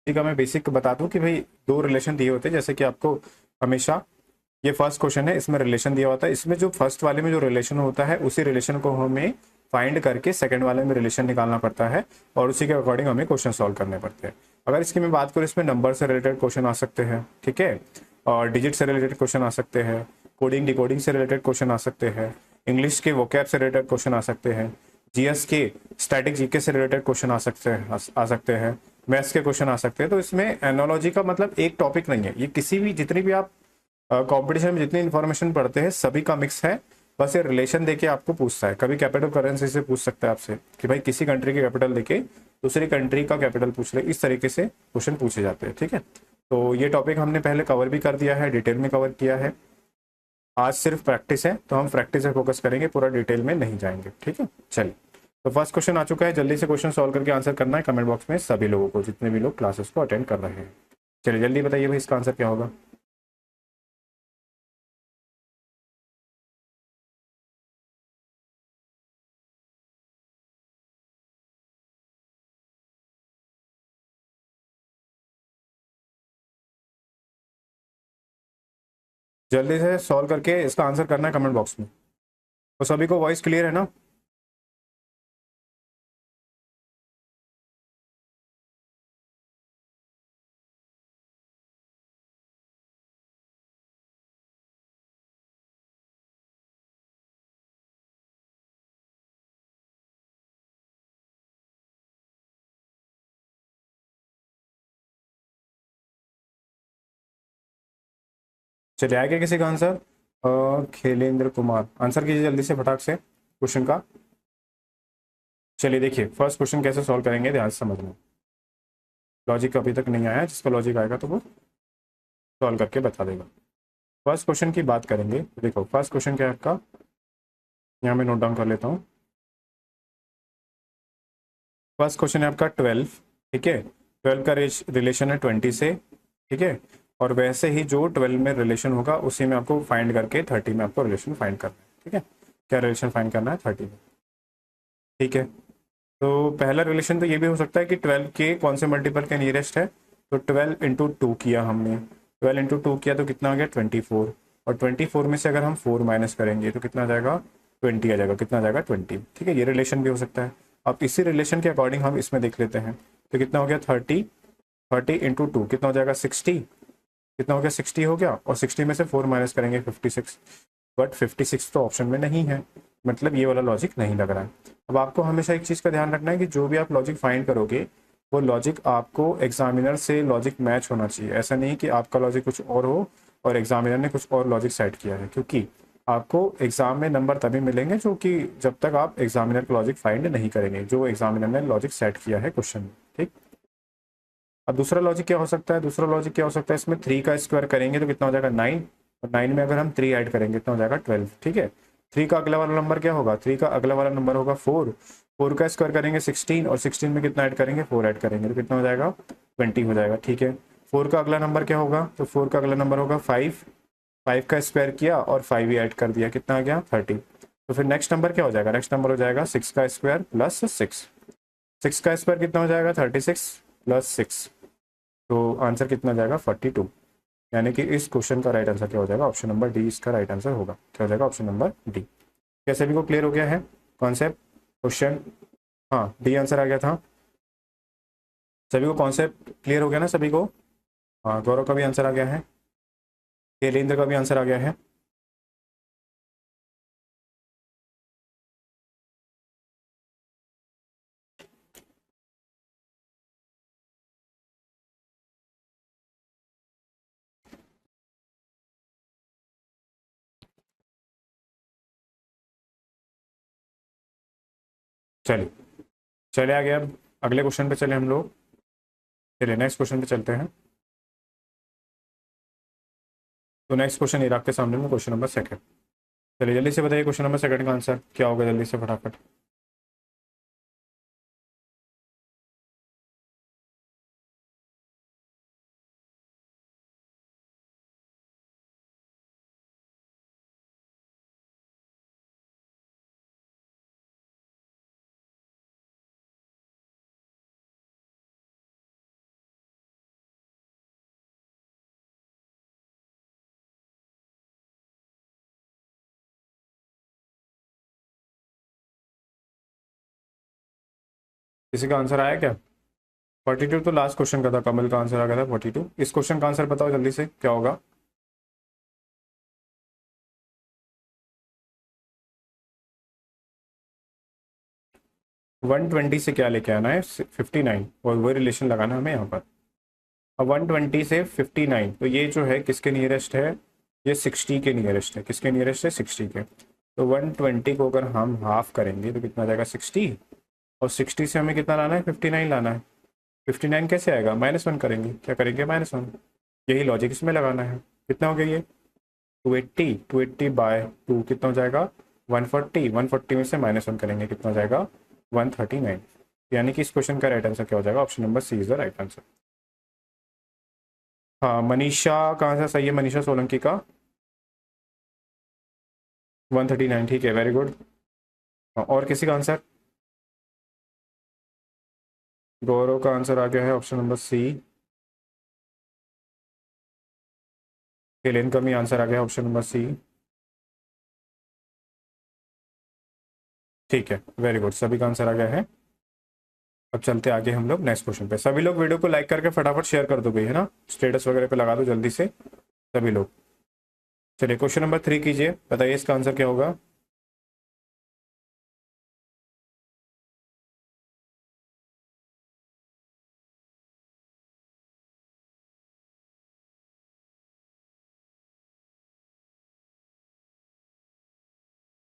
ठीक है, मैं बेसिक बता दूं कि भाई दो रिलेशन दिए होते हैं, जैसे कि आपको हमेशा ये फर्स्ट क्वेश्चन है, इसमें रिलेशन दिया होता है, इसमें जो फर्स्ट वाले में जो रिलेशन होता है उसी रिलेशन को हमें फाइंड करके सेकंड वाले में रिलेशन निकालना पड़ता है और उसी के अकॉर्डिंग हमें क्वेश्चन सॉल्व करने पड़ते हैं। अगर इसकी मैं बात करूँ, इसमें नंबर से रिलेटेड क्वेश्चन आ सकते हैं, ठीक है, और डिजिट से रिलेटेड क्वेश्चन आ सकते हैं, कोडिंग डिकोडिंग से रिलेटेड क्वेश्चन आ सकते हैं, इंग्लिश के वोकैब से रिलेटेड क्वेश्चन आ सकते हैं, जीएस के स्टैटिक जीके से रिलेटेड क्वेश्चन आ सकते हैं, मैथ्स के क्वेश्चन आ सकते हैं। तो इसमें एनोलॉजी का मतलब एक टॉपिक नहीं है, ये किसी भी जितनी भी आप कंपटीशन में जितनी इन्फॉर्मेशन पढ़ते हैं सभी का मिक्स है। बस ये रिलेशन देके आपको पूछता है, कभी कैपिटल करेंसी से पूछ सकता है आपसे कि भाई किसी कंट्री के कैपिटल देके दूसरी कंट्री का कैपिटल पूछ ले, इस तरीके से क्वेश्चन पूछे जाते हैं, ठीक है। तो ये टॉपिक हमने पहले कवर भी कर दिया है, डिटेल में कवर किया है। आज सिर्फ प्रैक्टिस है तो हम प्रैक्टिस पे फोकस करेंगे, पूरा डिटेल में नहीं जाएंगे, ठीक है। चलिए, तो फर्स्ट क्वेश्चन आ चुका है, जल्दी से क्वेश्चन सॉल्व करके आंसर करना है कमेंट बॉक्स में सभी लोगों को, जितने भी लोग क्लासेस को अटेंड कर रहे हैं। चलिए जल्दी बताइए भाई इसका आंसर क्या होगा। जल्दी से सॉल्व करके इसका आंसर करना है कमेंट बॉक्स में। तो सभी को वॉइस क्लियर है ना। चलिए आगे किसी का आंसर। खेलेंद्र कुमार, आंसर कीजिए जल्दी से फटाक से क्वेश्चन का। चलिए देखिए फर्स्ट क्वेश्चन कैसे सॉल्व करेंगे, ध्यान से समझना। लॉजिक अभी तक नहीं आया, जिसका लॉजिक आएगा तो वो सॉल्व करके बता देगा। फर्स्ट क्वेश्चन की बात करेंगे, देखो फर्स्ट क्वेश्चन क्या है आपका, यहाँ मैं नोट डाउन कर लेता हूँ। फर्स्ट क्वेश्चन है आपका 12, ठीक है। 12 का रिलेशन है 20 से, ठीक है। और वैसे ही जो 12 में रिलेशन होगा उसी में आपको फाइंड करके 30 में आपको रिलेशन फाइंड करना है, ठीक है। क्या रिलेशन फाइंड करना है 30 में, ठीक है। तो पहला रिलेशन तो ये भी हो सकता है कि 12 के कौन से मल्टीपल के नियरेस्ट है। तो 12 इंटू टू किया हमने, 12 इंटू टू किया तो कितना आ गया 24। और 24 में से अगर हम 4 माइनस करेंगे तो कितना आ जाएगा 20 आ जाएगा, कितना आ जाएगा 20, ठीक है। ये रिलेशन भी हो सकता है। अब इसी रिलेशन के अकॉर्डिंग हम इसमें देख लेते हैं। तो कितना हो गया 30, 30 इंटू टू कितना हो जाएगा 60, कितना हो गया 60 हो गया। और 60 में से 4 माइनस करेंगे 56, बट 56 तो ऑप्शन में नहीं है, मतलब ये वाला लॉजिक नहीं लग रहा है। अब आपको हमेशा एक चीज़ का ध्यान रखना है कि जो भी आप लॉजिक फाइंड करोगे वो लॉजिक आपको एग्जामिनर से लॉजिक मैच होना चाहिए। ऐसा नहीं कि आपका लॉजिक कुछ और हो और एग्जामिनर ने कुछ और लॉजिक सेट किया है, क्योंकि आपको एग्जाम में नंबर तभी मिलेंगे जो कि जब तक आप एग्जामिनर का लॉजिक फाइंड नहीं करेंगे, जो एग्जामिनर ने लॉजिक सेट किया है क्वेश्चन में, ठीक। अब दूसरा लॉजिक क्या हो सकता है, दूसरा लॉजिक क्या हो सकता है, इसमें 3 का स्क्वायर करेंगे तो कितना हो जाएगा 9, और 9 में अगर हम 3 ऐड करेंगे कितना हो जाएगा 12, ठीक है। 3 का अगला वाला नंबर क्या होगा, 3 का अगला वाला नंबर होगा 4, 4 का स्क्वायर करेंगे 16, और 16 में कितना ऐड करेंगे 4 ऐड करेंगे तो कितना हो जाएगा 20 हो जाएगा, ठीक है। 4 का अगला नंबर क्या होगा, तो 4 का अगला नंबर होगा 5, 5 का स्क्वायर किया और 5 ही ऐड कर दिया, कितना आ गया 30। तो फिर नेक्स्ट नंबर क्या हो जाएगा, नेक्स्ट नंबर हो जाएगा 6 का स्क्वायर प्लस 6, 6 का स्क्वायर कितना हो जाएगा 36 प्लस 6, तो आंसर कितना जाएगा 42। यानी कि इस क्वेश्चन का राइट आंसर क्या हो जाएगा, ऑप्शन नंबर डी इसका राइट आंसर होगा। क्या हो जाएगा ऑप्शन नंबर डी। क्या सभी को क्लियर हो गया है कॉन्सेप्ट क्वेश्चन। हाँ डी आंसर आ गया था, सभी को कॉन्सेप्ट क्लियर हो गया ना सभी को। हाँ गौरव का भी आंसर आ गया है, शैलेंद्र का भी आंसर आ गया है। चलिए, चले आ गया, अब अगले क्वेश्चन पे चले हम लोग। चलिए नेक्स्ट क्वेश्चन पे चलते हैं। तो नेक्स्ट क्वेश्चन इराक के सामने में क्वेश्चन नंबर सेकंड। चलिए जल्दी से बताइए क्वेश्चन नंबर सेकंड का आंसर क्या होगा, जल्दी से फटाफट। किसी का आंसर आया क्या? 42 तो लास्ट क्वेश्चन का था, कमल का आंसर आ गया था 42। इस क्वेश्चन का आंसर बताओ जल्दी से, क्या होगा? 120 से क्या लेके आना है? 59, और वही रिलेशन लगाना है हमें यहाँ पर। अब 120 से 59, तो ये जो है किसके नियरेस्ट है? ये 60 के नियरेस्ट है। किसके नियरेस्ट है? 60 के। तो 120 को अगर हम हाफ करेंगे तो कितना जाएगा? 60। और 60 से हमें कितना लाना है? 59 लाना है। 59 कैसे आएगा? -1 करेंगे। क्या करेंगे? -1। यही लॉजिक इसमें लगाना है। कितना हो गया ये? 280। 280 बाय 2 कितना हो जाएगा? 140। 140 में से -1 करेंगे, कितना हो जाएगा? 139। यानी कि इस क्वेश्चन का राइट आंसर क्या हो जाएगा? Option number C is the right answer. हाँ, मनीषा कहाँ से सही है? मनीषा सोलंकी का 139, ठीक है, वेरी गुड। और किसी का आंसर? गौरव का आंसर आ गया है ऑप्शन नंबर सी। हेलेन का भी आंसर आ गया ऑप्शन नंबर सी। ठीक है, वेरी गुड, सभी का आंसर आ गया है। अब चलते आगे हम लोग नेक्स्ट क्वेश्चन पे। सभी लोग वीडियो को लाइक करके फटाफट शेयर कर दो भाई, है ना, स्टेटस वगैरह पे लगा दो जल्दी से सभी लोग। चलिए क्वेश्चन नंबर 3 कीजिए, बताइए इसका आंसर क्या होगा?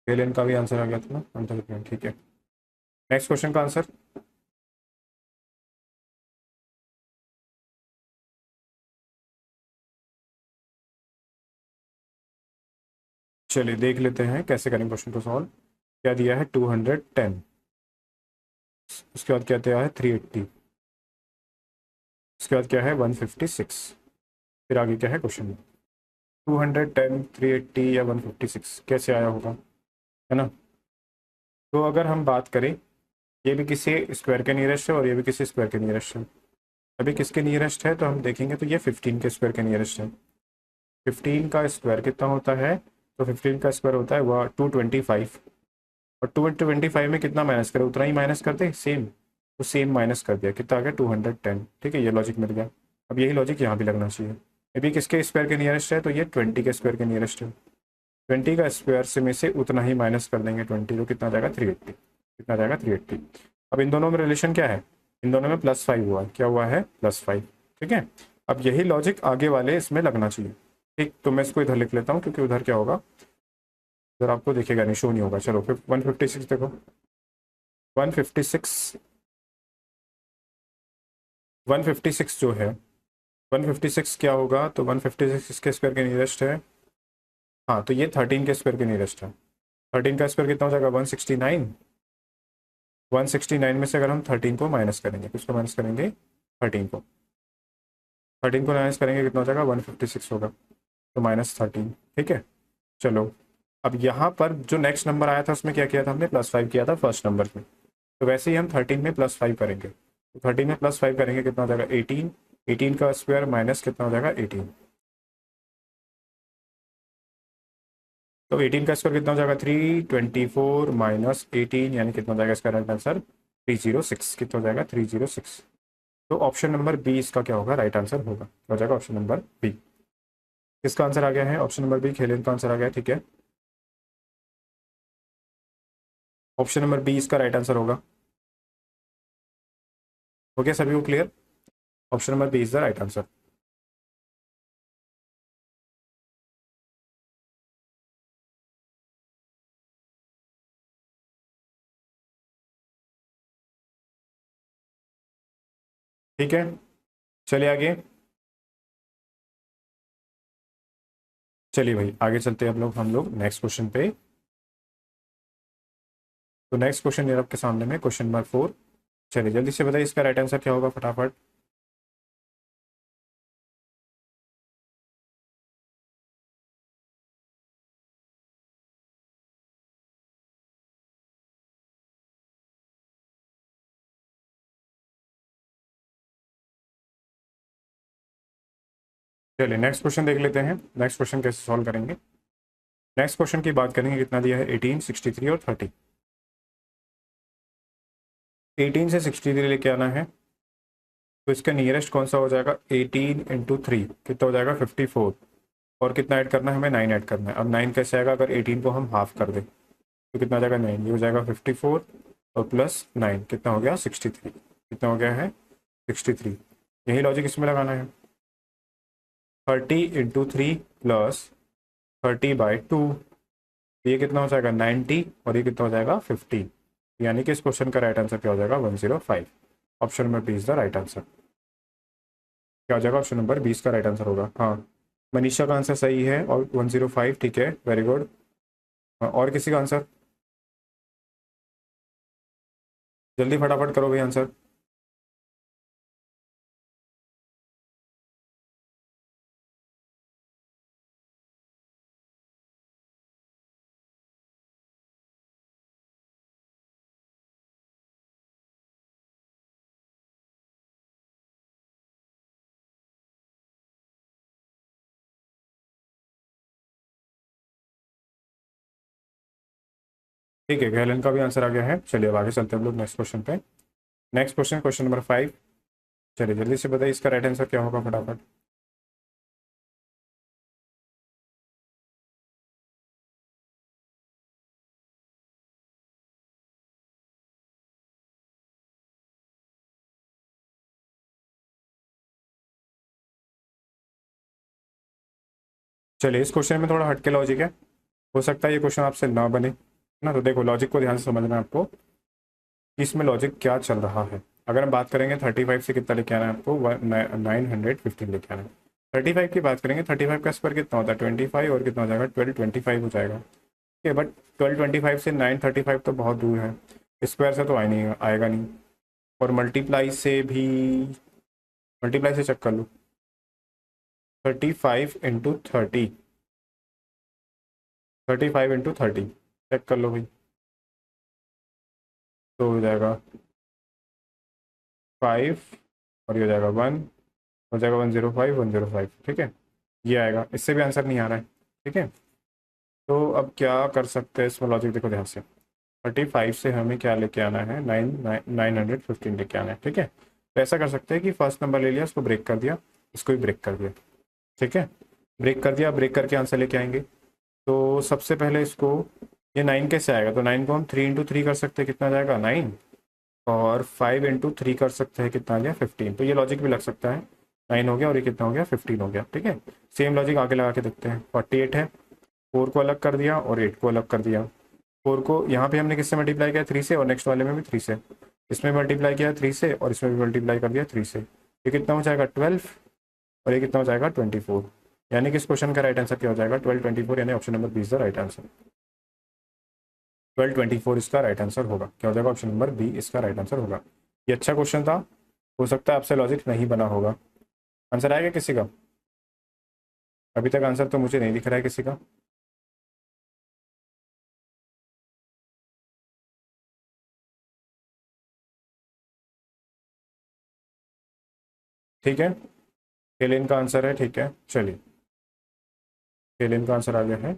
हेलेन का भी आंसर आ गया था ना, आंसर ठीक है। नेक्स्ट क्वेश्चन का आंसर? चलिए देख लेते हैं कैसे करेंगे क्वेश्चन को सॉल्व। क्या दिया है? 210। उसके बाद क्या दिया है? 380। उसके बाद क्या है? 156। फिर आगे क्या है क्वेश्चन में? 210, 380 या 156 कैसे आया होगा, है ना? तो अगर हम बात करें, ये भी किसी स्क्वायर के नियरेस्ट है और ये भी किसी स्क्वायर के नियरेस्ट है। अभी किसके नियरेस्ट है तो हम देखेंगे, तो ये 15 के स्क्वायर के नियरेस्ट है। 15 का स्क्वायर कितना होता है? तो 15 का स्क्वायर होता है वह 225। और 225 में कितना माइनस करें? उतना ही माइनस कर दे सेम। तो सेम माइनस कर दिया, कितना आ गया? 210। ठीक है, ये लॉजिक मिल गया। अब यही लॉजिक यहाँ भी लगना चाहिए। अभी किसके स्क्वायर के नियरेस्ट है? तो ये 20 के स्क्वायर के नियरेस्ट है। 20 का स्क्वायर से में से उतना ही माइनस कर देंगे 20, तो कितना जाएगा? 380। कितना जाएगा? 380। अब इन दोनों में रिलेशन क्या है? इन दोनों में +5 हुआ है। क्या हुआ है? +5। ठीक है, अब यही लॉजिक आगे वाले इसमें लगना चाहिए। ठीक, तो मैं इसको इधर लिख लेता हूँ, क्योंकि उधर क्या होगा, उधर आपको दिखेगा नहीं, शो नहीं होगा। चलो फिर 156 देखो। 156, 156 जो है, 156 क्या होगा? तो 156 इसके स्क्वायर के नियरेस्ट है। हाँ, तो ये 13 के स्क्वायर के नियरेस्ट है। 13 का स्क्वायर कितना हो जाएगा? 169। 169 में से अगर हम 13 को माइनस करेंगे, किसको माइनस करेंगे? 13 को। 13 को माइनस करेंगे, कितना हो जाएगा? 156 होगा। तो -13। ठीक है, चलो। अब यहाँ पर जो नेक्स्ट नंबर आया था उसमें क्या किया था हमने? +5 किया था फर्स्ट नंबर में। तो वैसे ही हम 13 में +5 करेंगे। तो 13 में +5 करेंगे, कितना हो जाएगा? 18। 18 का स्क्वायर माइनस कितना हो जाएगा? 18। तो 18 का स्क्वायर कितना हो जाएगा? 324 -18, यानी कितना हो जाएगा इसका राइट आंसर? 306। कितना हो जाएगा? 306। तो ऑप्शन नंबर बी इसका क्या होगा? राइट आंसर होगा। क्या हो जाएगा? Option number B. किसका आंसर आ गया है? ऑप्शन नंबर बी, खेलेन का आंसर आ गया है। ठीक है, ऑप्शन नंबर बी इसका राइट आंसर होगा। हो गया सभी को clear? Option number B is the right answer. ठीक है, चलिए आगे। चलिए भाई आगे चलते हैं हम लोग नेक्स्ट क्वेश्चन पे। तो नेक्स्ट क्वेश्चन ये आपके सामने में क्वेश्चन नंबर 4। चलिए जल्दी से बताइए इसका राइट आंसर क्या होगा फटाफट। चलिए नेक्स्ट क्वेश्चन देख लेते हैं, नेक्स्ट क्वेश्चन कैसे सॉल्व करेंगे। नेक्स्ट क्वेश्चन की बात करेंगे, कितना दिया है? 18, 63 और 30। 18 से 63 लेके आना है, तो इसका नियरेस्ट कौन सा हो जाएगा, 18 इंटू 3 कितना हो जाएगा 54, और कितना ऐड करना है हमें, 9 ऐड करना है। अब 9 कैसे आएगा, अगर 18 को हम हाफ कर दें तो कितना आ जाएगा 9, ये हो जाएगा 54 और प्लस 9 कितना हो गया 63, कितना हो गया है 63। यही लॉजिक इसमें लगाना है। 30 इंटू 3 प्लस 30/2, ये कितना हो जाएगा 90 और ये कितना हो जाएगा 50, यानी कि इस क्वेश्चन का राइट आंसर क्या हो जाएगा 105। Option number B is the right answer. क्या हो जाएगा, ऑप्शन नंबर 20 का राइट आंसर होगा। हाँ, मनीषा का आंसर सही है और 105 ठीक है, वेरी गुड। और किसी का आंसर, जल्दी फटाफट करो भाई आंसर। ठीक है, गहलन का भी आंसर आ गया है। चलिए अब आगे चलते हैं हम लोग नेक्स्ट क्वेश्चन पे। Next question, question number 5। चलिए जल्दी से बताइए इसका राइट आंसर क्या होगा फटाफट। चलिए इस क्वेश्चन में थोड़ा हटके लॉजिक है, हो सकता है ये क्वेश्चन आपसे ना बने ना। तो देखो लॉजिक को ध्यान से समझना है आपको कि इसमें लॉजिक क्या चल रहा है। अगर हम बात करेंगे 35 से कितना लेके आना है आपको, 915 लेके आना है। 35 की बात करेंगे, 35 का स्क्वायर कितना होता है 25, और कितना हो जाएगा 1225 हो जाएगा। ठीक है, बट 1225 से 935 तो बहुत दूर है, स्क्वायर से तो नहीं आएगा नहीं। और मल्टीप्लाई से भी, मल्टीप्लाई से चेक कर लो, 35 इंटू 30, 35 इंटू 30 चेक कर लो भाई, तो हो जाएगा 5 और ये हो जाएगा 1, हो जाएगा 105 105। ठीक है, ये आएगा, इससे भी आंसर नहीं आ रहा है। ठीक है, तो अब क्या कर सकते हैं इसमें लॉजिक, देखो ध्यान से। 35 से हमें क्या लेके आना है, 915 लेके आना है। ठीक है, तो ऐसा कर सकते हैं कि फर्स्ट नंबर ले लिया, उसको ब्रेक कर दिया, इसको भी ब्रेक कर दिया। ठीक है, ब्रेक कर दिया, ब्रेक करके आंसर लेके आएंगे। तो सबसे पहले इसको, ये 9 कैसे आएगा, तो 9 को हम 3 इंटू 3 कर सकते हैं, कितना आ जाएगा 9, और 5 इंटू 3 कर सकते हैं, कितना आ गया 15। तो ये लॉजिक भी लग सकता है, 9 हो गया और ये कितना हो गया 15 हो गया। ठीक है, सेम लॉजिक आगे लगा के देखते हैं। 48 है, 4 को अलग कर दिया और 8 को अलग कर दिया। 4 को यहाँ पे हमने किससे मल्टीप्लाई किया 3 से, और नेक्स्ट वाले में भी 3 से, इसमें मल्टीप्लाई किया 3 से और इसमें भी मल्टीप्लाई कर दिया 3 से। ये कितना हो जाएगा 12 और ये कितना हो जाएगा 24, यानी कि इस क्वेश्चन का राइट आंसर क्या हो जाएगा 1224, यानी option number B is the right answer. 1224 इसका राइट आंसर होगा। क्या हो जाएगा, ऑप्शन नंबर बी इसका राइट आंसर होगा। ये अच्छा क्वेश्चन था, हो सकता है आपसे लॉजिक नहीं बना होगा। आंसर आएगा किसी का, अभी तक आंसर तो मुझे नहीं दिख रहा है किसी का। ठीक है, एलियन का आंसर है। ठीक है, चलिए एलियन का आंसर आ गया है।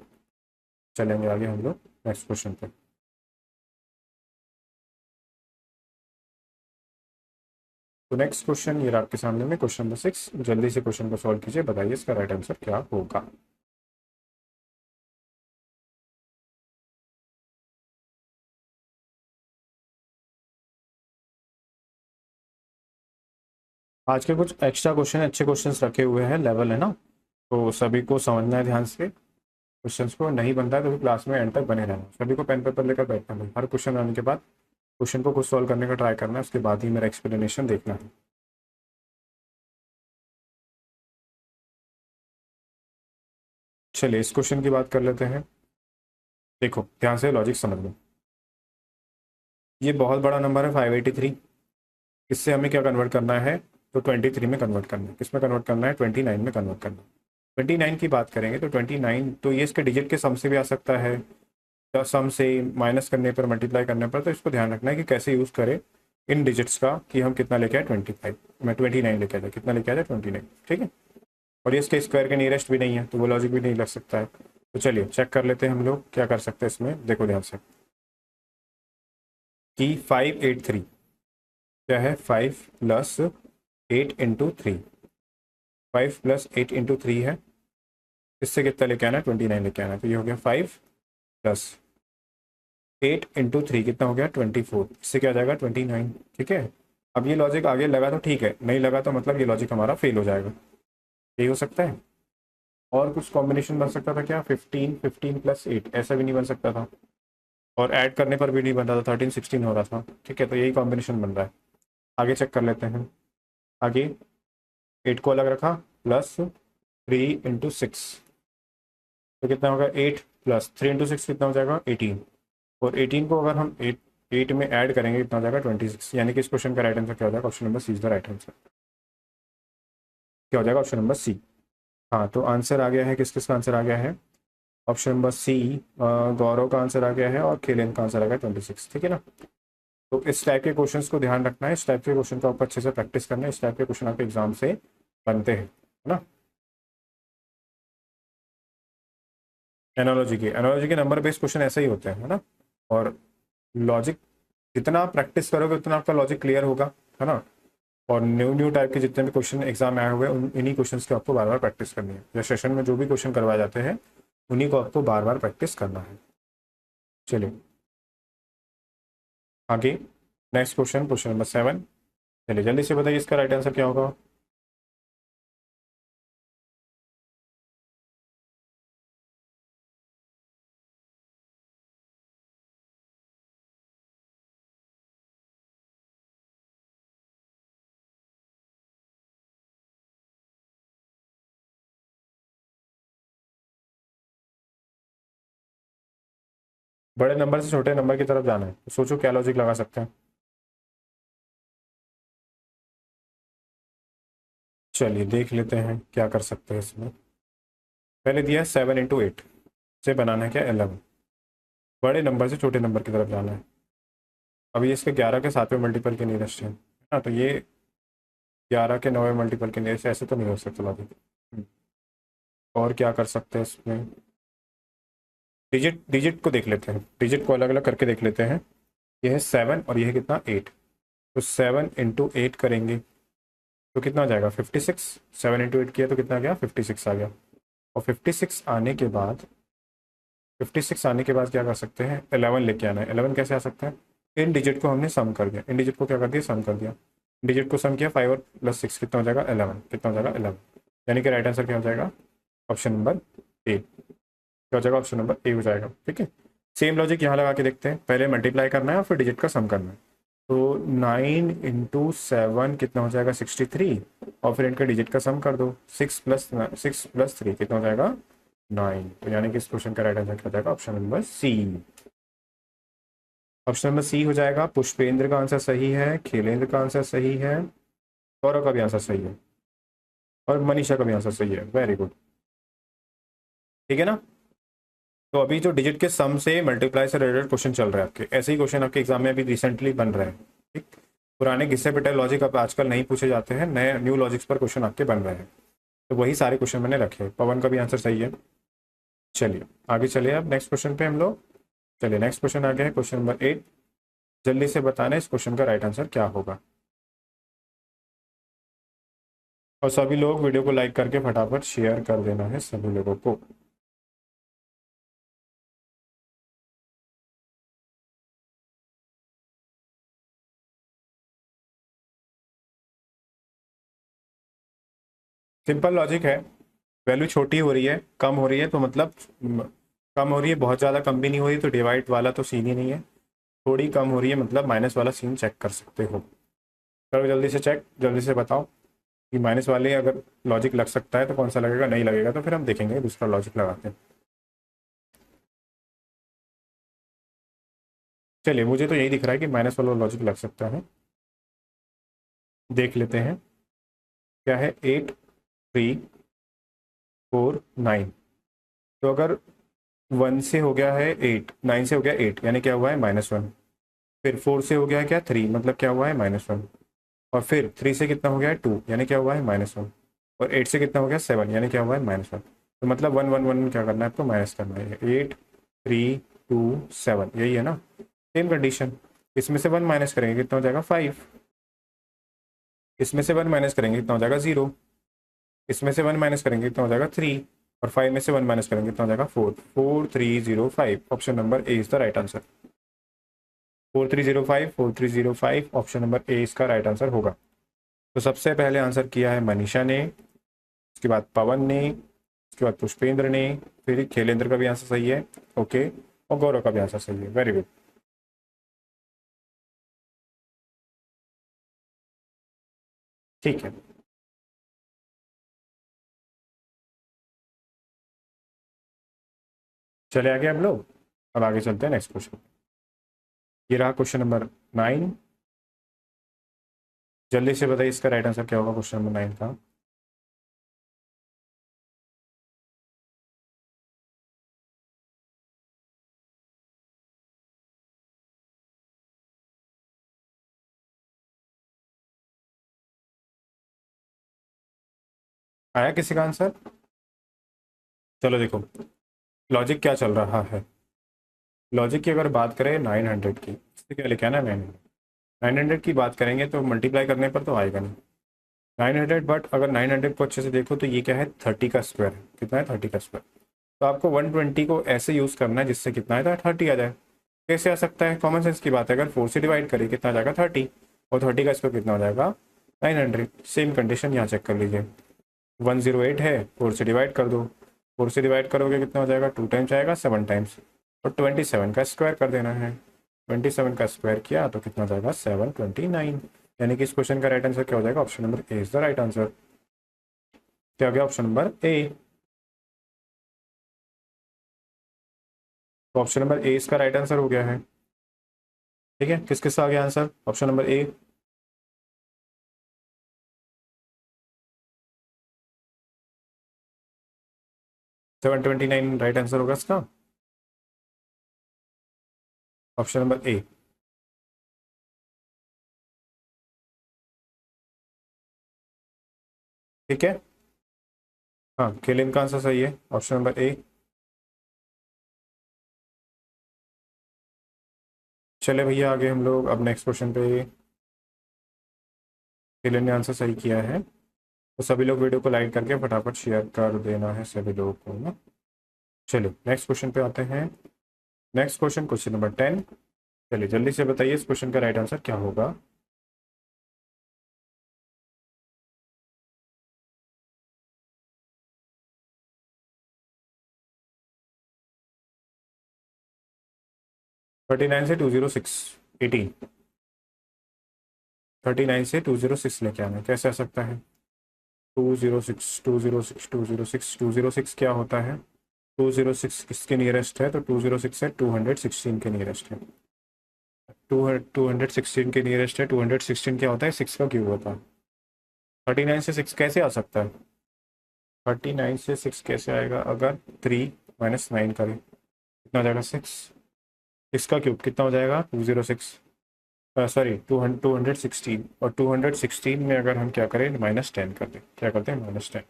चलेंगे आगे हम लोग नेक्स्ट क्वेश्चन पे। तो नेक्स्ट क्वेश्चन ये रहा आपके सामने में, क्वेश्चन नंबर 6। जल्दी से क्वेश्चन को सॉल्व कीजिए, बताइए इसका राइट आंसर क्या होगा। आज के कुछ एक्स्ट्रा क्वेश्चन, अच्छे क्वेश्चंस रखे हुए हैं, लेवल है ना, तो सभी को समझना है ध्यान से। क्वेश्चंस को नहीं बनता है तो क्लास में एंड तक बने रहना, सभी को पेन पेपर लेकर बैठना है। हर क्वेश्चन आने के बाद क्वेश्चन को खुद सॉल्व करने का ट्राई करना है, उसके बाद ही मेरा एक्सप्लेनेशन देखना है। चलिए इस क्वेश्चन की बात कर लेते हैं। देखो ध्यान से लॉजिक समझ लो, ये बहुत बड़ा नंबर है 583, इससे हमें क्या कन्वर्ट करना है, तो 23 में कन्वर्ट करना है। किस में कन्वर्ट करना है, 29 में कन्वर्ट करना है। 29 की बात करेंगे तो 29, तो ये इसके डिजिट के सम से भी आ सकता है, या सम से माइनस करने पर, मल्टीप्लाई करने पर। तो इसको ध्यान रखना है कि कैसे यूज़ करें इन डिजिट्स का, कि हम कितना लेके आए 25, मैं 29 लेके आया, कितना लेके आया 29। ठीक है, और ये इसके स्क्वायर के नियरेस्ट भी नहीं है, तो वो लॉजिक भी नहीं लग सकता है। तो चलिए चेक कर लेते हैं हम लोग क्या कर सकते हैं इसमें। देखो ध्यान से कि 583 क्या है 5 प्लस 8 इंटू 3, 5 प्लस 8 इंटू 3 है, इससे कितना लेके आना है 29 लेके आना है, तो ये हो गया 5 प्लस 8 इंटू 3 कितना हो गया 24, इससे क्या आ जाएगा 29। ठीक है, अब ये लॉजिक आगे लगा तो ठीक है, नहीं लगा तो मतलब ये लॉजिक हमारा फेल हो जाएगा। यही हो सकता है। और कुछ कॉम्बिनेशन बन सकता था क्या, 15 प्लस 8, ऐसा भी नहीं बन सकता था, और ऐड करने पर भी नहीं बन रहा था, 13 16 हो रहा था। ठीक है, तो यही कॉम्बिनेशन बन रहा है। आगे चेक कर लेते हैं। आगे 8 को अलग रखा, प्लस 3 इंटू 6, तो कितना होगा 8 प्लस 3 इंटू 6 कितना हो जाएगा 18, और 18 को अगर हम 8 में ऐड करेंगे कितना हो जाएगा 26, यानी कि इस क्वेश्चन का राइट आंसर क्या हो जाएगा, option number C is the right answer. क्या हो जाएगा ऑप्शन नंबर सी। हाँ, तो आंसर आ गया है, किस किस का आंसर आ गया है, ऑप्शन नंबर सी गौरव का आंसर आ गया है, और खेलेन का आंसर आ गया 26। ठीक है ना। तो इस टाइप के क्वेश्चंस को ध्यान रखना है, इस टाइप के क्वेश्चन को आपको अच्छे से प्रैक्टिस करना है, इस टाइप के क्वेश्चन आपके एग्जाम से बनते हैं, है ना। एनालॉजी के नंबर बेस्ड क्वेश्चन ऐसे ही होते हैं, है ना। और लॉजिक जितना आप प्रैक्टिस करोगे उतना आपका लॉजिक क्लियर होगा, है ना। और न्यू न्यू टाइप के जितने भी क्वेश्चन एग्जाम में आए हुए हैं इन्हीं क्वेश्चंस की आपको बार बार प्रैक्टिस करनी है, या सेशन में जो भी क्वेश्चन करवाए जाते हैं उन्हीं को आपको बार बार प्रैक्टिस करना है। चलिए आगे नेक्स्ट क्वेश्चन, क्वेश्चन नंबर 7। चलिए जल्दी से बताइए इसका राइट आंसर क्या होगा। बड़े नंबर से छोटे नंबर की तरफ जाना है, तो सोचो क्या लॉजिक लगा सकते हैं। चलिए देख लेते हैं क्या कर सकते हैं इसमें। पहले दिया है 7 इंटू 8 से बनाना है क्या 11, बड़े नंबर से छोटे नंबर की तरफ जाना है। अभी इसके 11 के 7वें मल्टीपल के नियरेस्ट है ना, तो ये 11 के 9वें मल्टीपल के नियरेस्ट, ऐसे तो नहीं हो सकता लॉजिक। और क्या कर सकते हैं इसमें, डिजिट डिजिट को देख लेते हैं, डिजिट को अलग अलग करके देख लेते हैं। ये है 7 और ये है कितना 8, तो 7 इंटू 8 करेंगे तो कितना आ जाएगा 56, 7 इंटू 8 किया तो कितना आ गया 56 आ गया। और 56 आने के बाद 56 आने के बाद क्या कर सकते हैं 11 लेके आना है। 11 कैसे आ सकते हैं, इन डिजिट को हमने सम कर दिया, इन डिजिट को क्या कर दिया सम कर दिया, डिजिट को सम किया 5 और प्लस 6 कितना हो जाएगा 11, कितना हो जाएगा 11, यानी कि राइट आंसर क्या हो जाएगा ऑप्शन नंबर ए, क्या हो जाएगा ऑप्शन नंबर ए हो जाएगा। ठीक है, सेम लॉजिक यहाँ लगा के देखते हैं, पहले मल्टीप्लाई करना है और फिर डिजिट का सम करना है। तो 9 इंटू 7 कितना हो जाएगा 63, और फिर इनका डिजिट का सम कर दो, 6 प्लस 3 कितना हो जाएगा 9, तो यानी कि इस क्वेश्चन का राइट आंसर क्या हो जाएगा option number C. Option number C हो जाएगा। पुष्पेंद्र का आंसर सही है, खेलेंद्र का आंसर सही है, गौरव का भी आंसर सही है, और मनीषा का भी आंसर सही है। Very good. ठीक है ना। तो अभी जो डिजिट के सम से मल्टीप्लाई से रिलेटेड क्वेश्चन चल रहे हैं आपके, ऐसे ही क्वेश्चन आपके एग्जाम में अभी रिसेंटली बन रहे हैं। ठीक, पुराने घिसे पिटाए लॉजिक अब आजकल नहीं पूछे जाते हैं, नए न्यू लॉजिक्स पर क्वेश्चन आपके बन रहे हैं, तो वही सारे क्वेश्चन मैंने रखे हैं। पवन का भी आंसर सही है। चलिए आगे चलिए अब नेक्स्ट क्वेश्चन पे हम लोग। चलिए नेक्स्ट क्वेश्चन आ गया है क्वेश्चन नंबर 8। जल्दी से बताना इस क्वेश्चन का राइट आंसर क्या होगा, और सभी लोग वीडियो को लाइक करके फटाफट शेयर कर देना है सभी लोगों को। सिंपल लॉजिक है, वैल्यू छोटी हो रही है कम हो रही है तो मतलब कम हो रही है, बहुत ज़्यादा कम भी नहीं हो रही, तो डिवाइड वाला तो सीन ही नहीं है। थोड़ी कम हो रही है मतलब माइनस वाला सीन चेक कर सकते हो। करो जल्दी से चेक, जल्दी से बताओ कि माइनस वाले अगर लॉजिक लग सकता है तो कौन सा लगेगा, नहीं लगेगा तो फिर हम देखेंगे दूसरा लॉजिक लगाते हैं। चलिए मुझे तो यही दिख रहा है कि माइनस वाला लॉजिक लग सकता है, देख लेते हैं। क्या है 8 3 4 9, तो अगर 1 से हो गया है 8, 9 से हो गया 8 यानी क्या हुआ है -1, फिर 4 से हो गया है क्या 3 मतलब क्या हुआ है -1, और फिर 3 से कितना हो गया है 2 यानी क्या हुआ है -1, और 8 से कितना हो गया 7 यानी क्या हुआ है -1, तो मतलब 1 1 1 में क्या करना है आपको माइनस करना है। 8 3 2 7 यही है ना, सेम कंडीशन। इसमें से 1 माइनस करेंगे कितना हो जाएगा 5, इसमें से 1 माइनस करेंगे कितना हो जाएगा 0, इसमें से 1 माइनस करेंगे कितना हो जाएगा 3, और 5 में से 1 माइनस करेंगे कितना हो जाएगा 4, 4305। Option number A is the right answer. 4305, 4305 option number ए इसका राइट आंसर होगा। तो सबसे पहले आंसर किया है मनीषा ने, उसके बाद पवन ने, उसके बाद पुष्पेंद्र ने, फिर खेलेंद्र का भी आंसर सही है, ओके, और गौरव का भी आंसर सही है, वेरी गुड। ठीक है, चले आगे हम लोग। अब आगे चलते हैं नेक्स्ट क्वेश्चन। ये रहा क्वेश्चन नंबर 9। जल्दी से बताइए इसका राइट आंसर क्या होगा क्वेश्चन नंबर 9 का। आया किसी का आंसर? चलो देखो, लॉजिक क्या चल रहा है। लॉजिक की अगर बात करें 900 की, इससे क्या लिखा है ना 900, 900 की बात करेंगे तो मल्टीप्लाई करने पर तो आएगा नहीं 900, बट अगर 900 को अच्छे से देखो तो ये क्या है 30 का स्क्वायर है। कितना है 30 का स्क्वायर। तो आपको 120 को ऐसे यूज़ करना है जिससे कितना है 30 आ जाए। कैसे आ सकता है? कॉमन सेंस की बात है, अगर 4 से डिवाइड करें कितना आ जाएगा 30, और 30 का स्क्वायर कितना हो जाएगा 900। सेम कंडीशन यहाँ चेक कर लीजिए, 108 है, 4 से डिवाइड कर दो, 4 से डिवाइड करोगे कितना हो जाएगा 2 टाइम्स आएगा 7 टाइम्स, और 27 का स्क्वायर कर देना है। 27 का स्क्वायर किया तो कितना हो जाएगा 729। यानी कि इस क्वेश्चन का राइट आंसर क्या हो जाएगा? Option number A is the right answer. क्या हो गया? ऑप्शन नंबर ए। तो ऑप्शन नंबर ए इसका राइट आंसर हो गया है। ठीक है, किस किस का आ गया आंसर? ऑप्शन नंबर ए। 729 राइट आंसर होगा इसका, ऑप्शन नंबर ए। ठीक है, हाँ केलिन का आंसर सही है, ऑप्शन नंबर ए। चले भैया आगे हम लोग अब नेक्स्ट क्वेश्चन पे। केलिन ने आंसर सही किया है, तो सभी लोग वीडियो को लाइक करके फटाफट शेयर कर देना है सभी लोगों को ना। चलिए नेक्स्ट क्वेश्चन पे आते हैं। Next question, question number 10। चलिए जल्दी से बताइए इस क्वेश्चन का राइट आंसर क्या होगा। 39 से 206, 18, 39 से 206 लेके आना है। कैसे आ सकता है? 206, 206, 206, 206 क्या होता है? 206 किसके नियरेस्ट है? तो 206 है 216 के नियरेस्ट है। 216 के नियरेस्ट है। 216 क्या होता है? 6 का क्यूब होता है। 39 से 6 कैसे आ सकता है? 39 से 6 कैसे आएगा? अगर 3 - 9 करें कितना हो जाएगा 6, इसका क्यूब कितना हो जाएगा 206, सॉरी 216, और 216 में अगर हम क्या करें -10 कर दें, क्या करते हैं -10,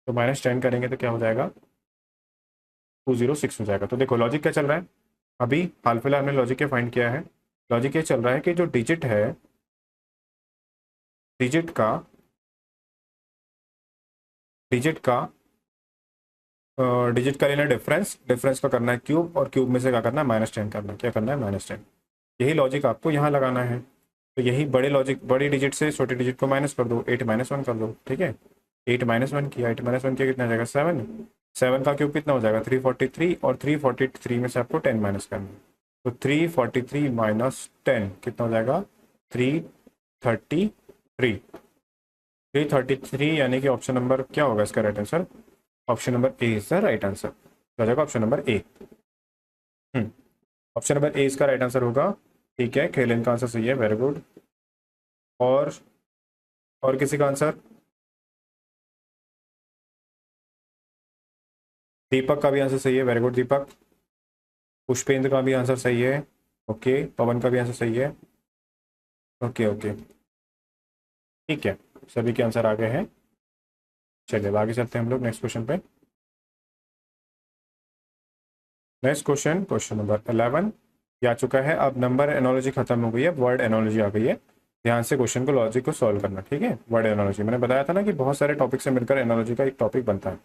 तो -10 करेंगे तो क्या हो जाएगा 206 हो जाएगा। तो देखो लॉजिक क्या चल रहा है, अभी हाल फिलहाल में लॉजिक क्या फाइंड किया है। लॉजिक ये चल रहा है कि जो डिजिट है, डिजिट का डिजिट का डिजिट का लेना डिफरेंस, डिफरेंस का करना है क्यूब, और क्यूब में से क्या करना है -10 करना है। क्या करना है? -10। यही लॉजिक आपको यहाँ लगाना है। तो यही बड़े लॉजिक, बड़ी डिजिट से छोटे डिजिट को माइनस कर दो, 8 - 1 कर दो। ठीक है, 8 - 1 किया, 8 - 1 किया कितना हो जाएगा 7, 7 का क्यूब कितना हो जाएगा 343, और 343 में से आपको 10 माइनस करना है। तो 343 - 10 कितना हो जाएगा 333, 333, यानी कि ऑप्शन नंबर क्या होगा इसका right answer? Option number A is the right answer. हो जाएगा ऑप्शन नंबर ए। ऑप्शन नंबर ए इसका राइट आंसर होगा। ठीक है, खेलन का आंसर सही है, वेरी गुड। और और किसी का आंसर? दीपक का भी आंसर सही है, वेरी गुड दीपक। पुष्पेंद्र का भी आंसर सही है, ओके। पवन का भी आंसर सही है, ओके ओके। ठीक है, सभी के आंसर आ गए हैं। चलिए अब आगे चलते हैं हम लोग नेक्स्ट क्वेश्चन पे। नेक्स्ट क्वेश्चन, क्वेश्चन नंबर 11 ये आ चुका है। अब नंबर एनोलॉजी खत्म हो गई है, वर्ड एनोलॉजी आ गई है। ध्यान से क्वेश्चन को, लॉजिक को सॉल्व करना, ठीक है। वर्ड एनालॉजी मैंने बताया था ना कि बहुत सारे टॉपिक से मिलकर एनालॉजी का एक टॉपिक बनता है।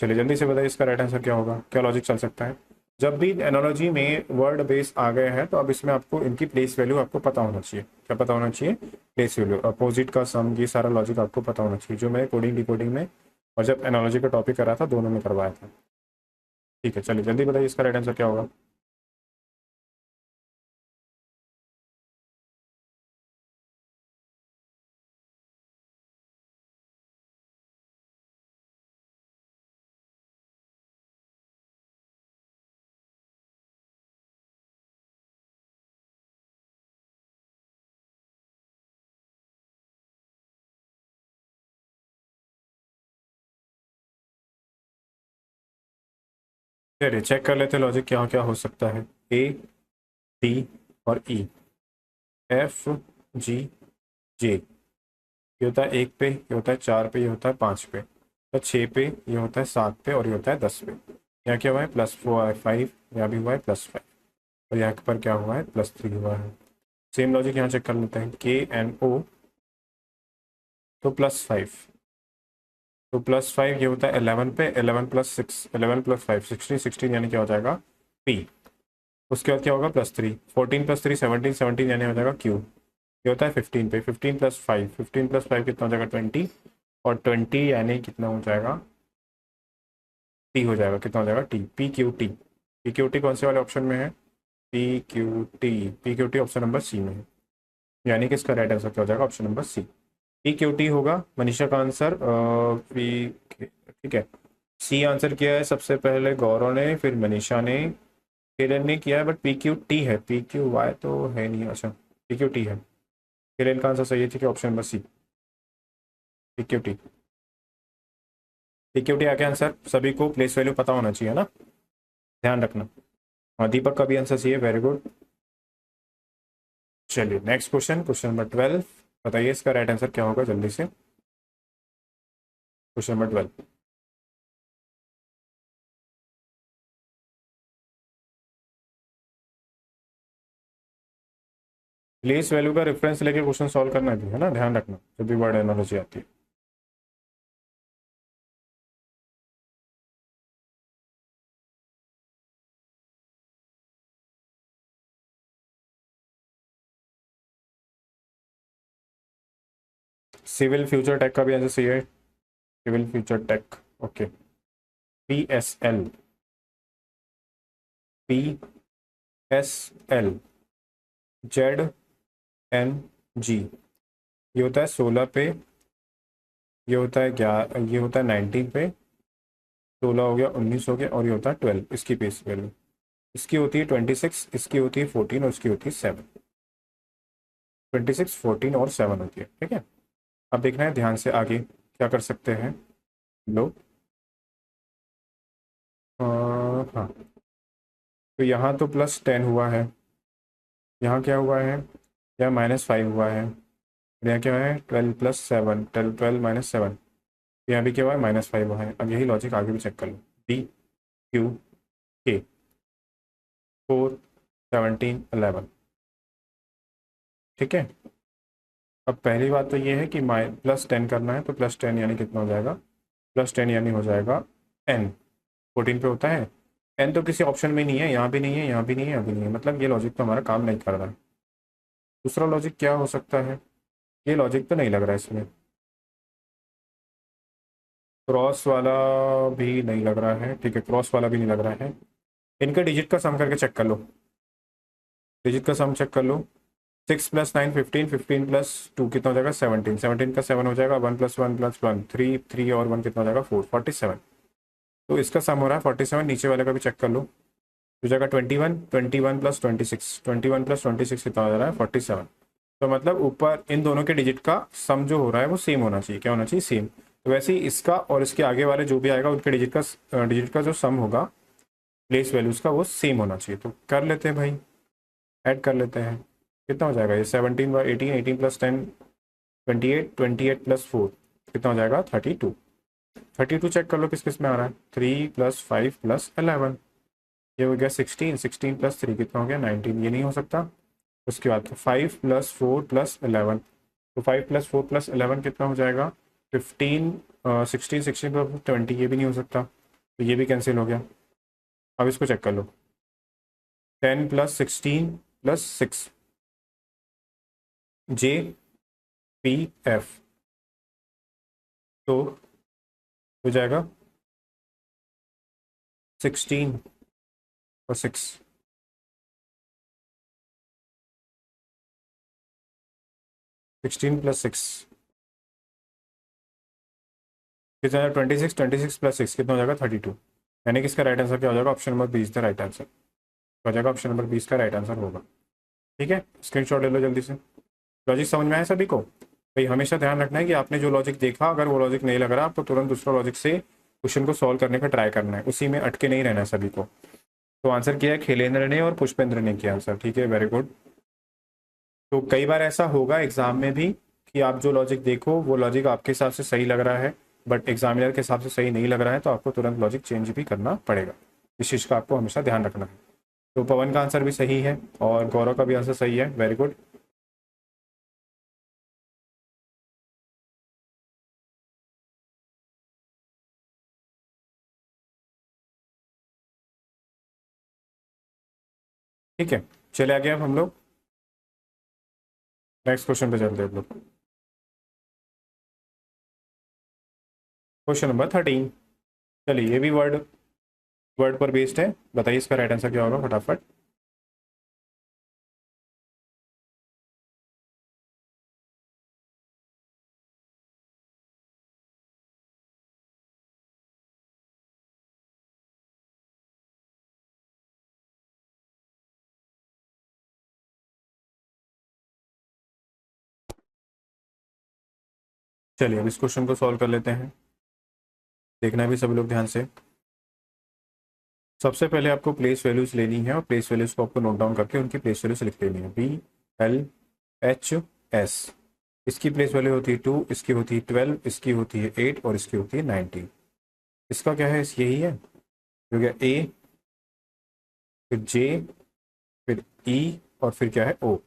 चलिए जल्दी से बताइए इसका राइट आंसर क्या होगा, क्या लॉजिक चल सकता है। जब भी एनालॉजी में वर्ड बेस आ गए हैं तो अब इसमें आपको इनकी प्लेस वैल्यू आपको पता होना चाहिए। क्या पता होना चाहिए? प्लेस वैल्यू, अपोजिट का सम, ये सारा लॉजिक आपको पता होना चाहिए, जो मैं कोडिंग डिकोडिंग में और जब एनालॉजी का टॉपिक करा था दोनों में करवाया था। ठीक है, चलिए जल्दी बताइए इसका राइट आंसर क्या होगा। चलिए चेक कर लेते हैं लॉजिक क्या क्या हो सकता है। ए, डी और ई, एफ, जी, जे। ये होता है एक पे, ये होता है चार पे, ये होता है पाँच पे, तो छः पे, ये होता है सात पे और ये होता है 10 पे। यहाँ क्या हुआ है? +4 5, यहाँ भी हुआ है +5 और यहाँ पर क्या हुआ है? +3 हुआ है। सेम लॉजिक यहाँ चेक कर लेते हैं। के एन ओ, तो +5, तो +5 ये होता है 11 पे, 11 + 6, 11 + 5 16, 16 यानी क्या हो जाएगा? पी। उसके बाद क्या होगा? +3, 14 + 3 17, 17 यानी हो जाएगा क्यू। ये होता है 15 पे, 15 + 5, 15 + 5 कितना हो जाएगा? 20 और 20 यानी कितना हो जाएगा? टी हो जाएगा। कितना हो जाएगा? T, P Q T. P Q T कौन से वाले ऑप्शन में है? P Q T, P Q T option number C में है, यानी कि इसका राइट आंसर क्या हो जाएगा? Option number C, P Q T होगा। मनीषा का आंसर पी, ठीक है। सी आंसर किया है सबसे पहले गौरव ने, फिर मनीषा ने, किरण ने किया है, बट पी क्यू टी है, पी क्यू वाई तो है नहीं। अच्छा, पी क्यू टी है। किरण का आंसर सही है, ठीक है, option number C, P Q T. P Q T आके आंसर, सभी को प्लेस वैल्यू पता होना चाहिए ना, ध्यान रखना। हाँ, दीपक का भी आंसर सही है, वेरी गुड। चलिए नेक्स्ट क्वेश्चन, क्वेश्चन नंबर 12। बताइए इसका राइट आंसर क्या होगा जल्दी से। क्वेश्चन नंबर 12, प्लेस वैल्यू का रेफरेंस लेके क्वेश्चन सॉल्व करना भी है ना, ध्यान रखना जब भी वर्ड एनालॉजी आती है। सिविल फ्यूचर टेक का भी आंसर सही है, civil future tech, okay. P S L, P S L, Z N G, ये होता है 16 पे, ये होता है 11, ये होता है 19 पे, 16 हो गया, 19 हो गया और ये होता है 12। इसकी प्लेस वैल्यू, इसकी होती है 26, इसकी होती है 14 और इसकी होती है 7। 26, 14 और 7 होती है, ठीक है। अब देखना है ध्यान से आगे क्या कर सकते हैं लोग। हाँ, तो यहाँ तो +10 हुआ है, यहाँ क्या हुआ है? यहाँ -5 हुआ है, यहाँ क्या है? 12 + 7, 12 12 -7, यहाँ भी क्या हुआ है? -5 हुआ है। अब यही लॉजिक आगे भी चेक कर लो। डी क्यू के, 4 17 11, ठीक है। अब पहली बात तो ये है कि +10 करना है, तो +10 यानी कितना हो जाएगा? +10 यानी हो जाएगा n, 14 पे होता है। n तो किसी ऑप्शन में नहीं है, यहाँ भी नहीं है, यहाँ भी नहीं है, यहाँ भी नहीं है, मतलब ये लॉजिक तो हमारा काम नहीं कर रहा है। दूसरा लॉजिक क्या हो सकता है? ये लॉजिक तो नहीं लग रहा है इसमें, क्रॉस वाला भी नहीं लग रहा है, ठीक है, क्रॉस वाला भी नहीं लग रहा है। इनका डिजिट का सम करके चेक कर लो, डिजिट का सम चेक कर लो। 6 + 9 15, 15 + 2 कितना हो जाएगा? 17, 17 का 7 हो जाएगा, 1 + 1 + 1 3, 3 और 1 कितना हो जाएगा? 4, 47। तो इसका सम हो रहा है 47। नीचे वाले का भी चेक कर लो, हो जाएगा 21, 21 + 26, 21 + 26 कितना हो जा रहा है? 47। तो मतलब ऊपर इन दोनों के डिजिट का सम जो हो रहा है वो सेम होना चाहिए। क्या होना चाहिए? सेम। तो वैसे ही इसका और इसके आगे वाले जो भी आएगा उनके डिजिट का जो सम होगा प्लेस वैल्यूज का, वो सेम होना चाहिए। तो कर लेते हैं भाई, ऐड कर लेते हैं। कितना हो जाएगा ये? 17 + 18, 18 + 10 28, 28 + 4 कितना हो जाएगा? 32। 32 चेक कर लो किस किस में आ रहा है। 3 + 5 + 11, ये हो गया 16, 16 + 3 कितना हो गया? 19। ये नहीं हो सकता, उसके बाद 5 + 4 + 11, तो 5 + 4 + 11 कितना हो जाएगा? 15, 16, 16 + 20, ये भी नहीं हो सकता, तो ये भी कैंसिल हो गया। अब इसको चेक कर लो, 10 + 16 + 6, JPF, तो हो जाएगा 16 और 6, 16 + 6 कितना हो जाएगा? 26, 26 + 6 कितना हो जाएगा? 32। यानी कि इसका राइट आंसर क्या हो जाएगा? Option number 20 the right answer हो जाएगा, ऑप्शन नंबर 20 का राइट आंसर होगा। ठीक है, स्क्रीनशॉट ले लो जल्दी से। लॉजिक समझ में आया सभी को? भाई हमेशा ध्यान रखना है कि आपने जो लॉजिक देखा, अगर वो लॉजिक नहीं लग रहा आपको, तुरंत दूसरा लॉजिक से क्वेश्चन को सॉल्व करने का ट्राई करना है, उसी में अटके नहीं रहना है सभी को। तो आंसर किया है खिलेंद्र ने और पुष्पेंद्र ने किया आंसर। ठीक है, वेरी गुड। तो कई बार ऐसा होगा एग्जाम में भी कि आप जो लॉजिक देखो वो लॉजिक आपके हिसाब से सही लग रहा है, बट एग्जामिनर के हिसाब से सही नहीं लग रहा है, तो आपको तुरंत लॉजिक चेंज भी करना पड़ेगा। इस चीज़ का आपको हमेशा ध्यान रखना है। तो पवन का आंसर भी सही है और गौरव का भी आंसर सही है, वेरी गुड। ठीक है, चले आगे अब हम लोग नेक्स्ट क्वेश्चन पे चलते हैं हम लोग। Question number 13। चलिए, ये भी वर्ड वर्ड पर बेस्ड है। बताइए इसका राइट आंसर क्या होगा फटाफट। चलिए अब इस क्वेश्चन को सॉल्व कर लेते हैं। देखना भी सभी लोग ध्यान से। सबसे पहले आपको प्लेस वैल्यूज लेनी है और प्लेस वैल्यूज को आपको नोट डाउन करके उनकी प्लेस वैल्यूज लिख लेनी है। BLH S, इसकी प्लेस वैल्यू होती है 2, इसकी होती है 12, इसकी होती है 8 और इसकी होती है 19। इसका क्या है? यही है, हो गया A, फिर J, फिर E और फिर क्या है O।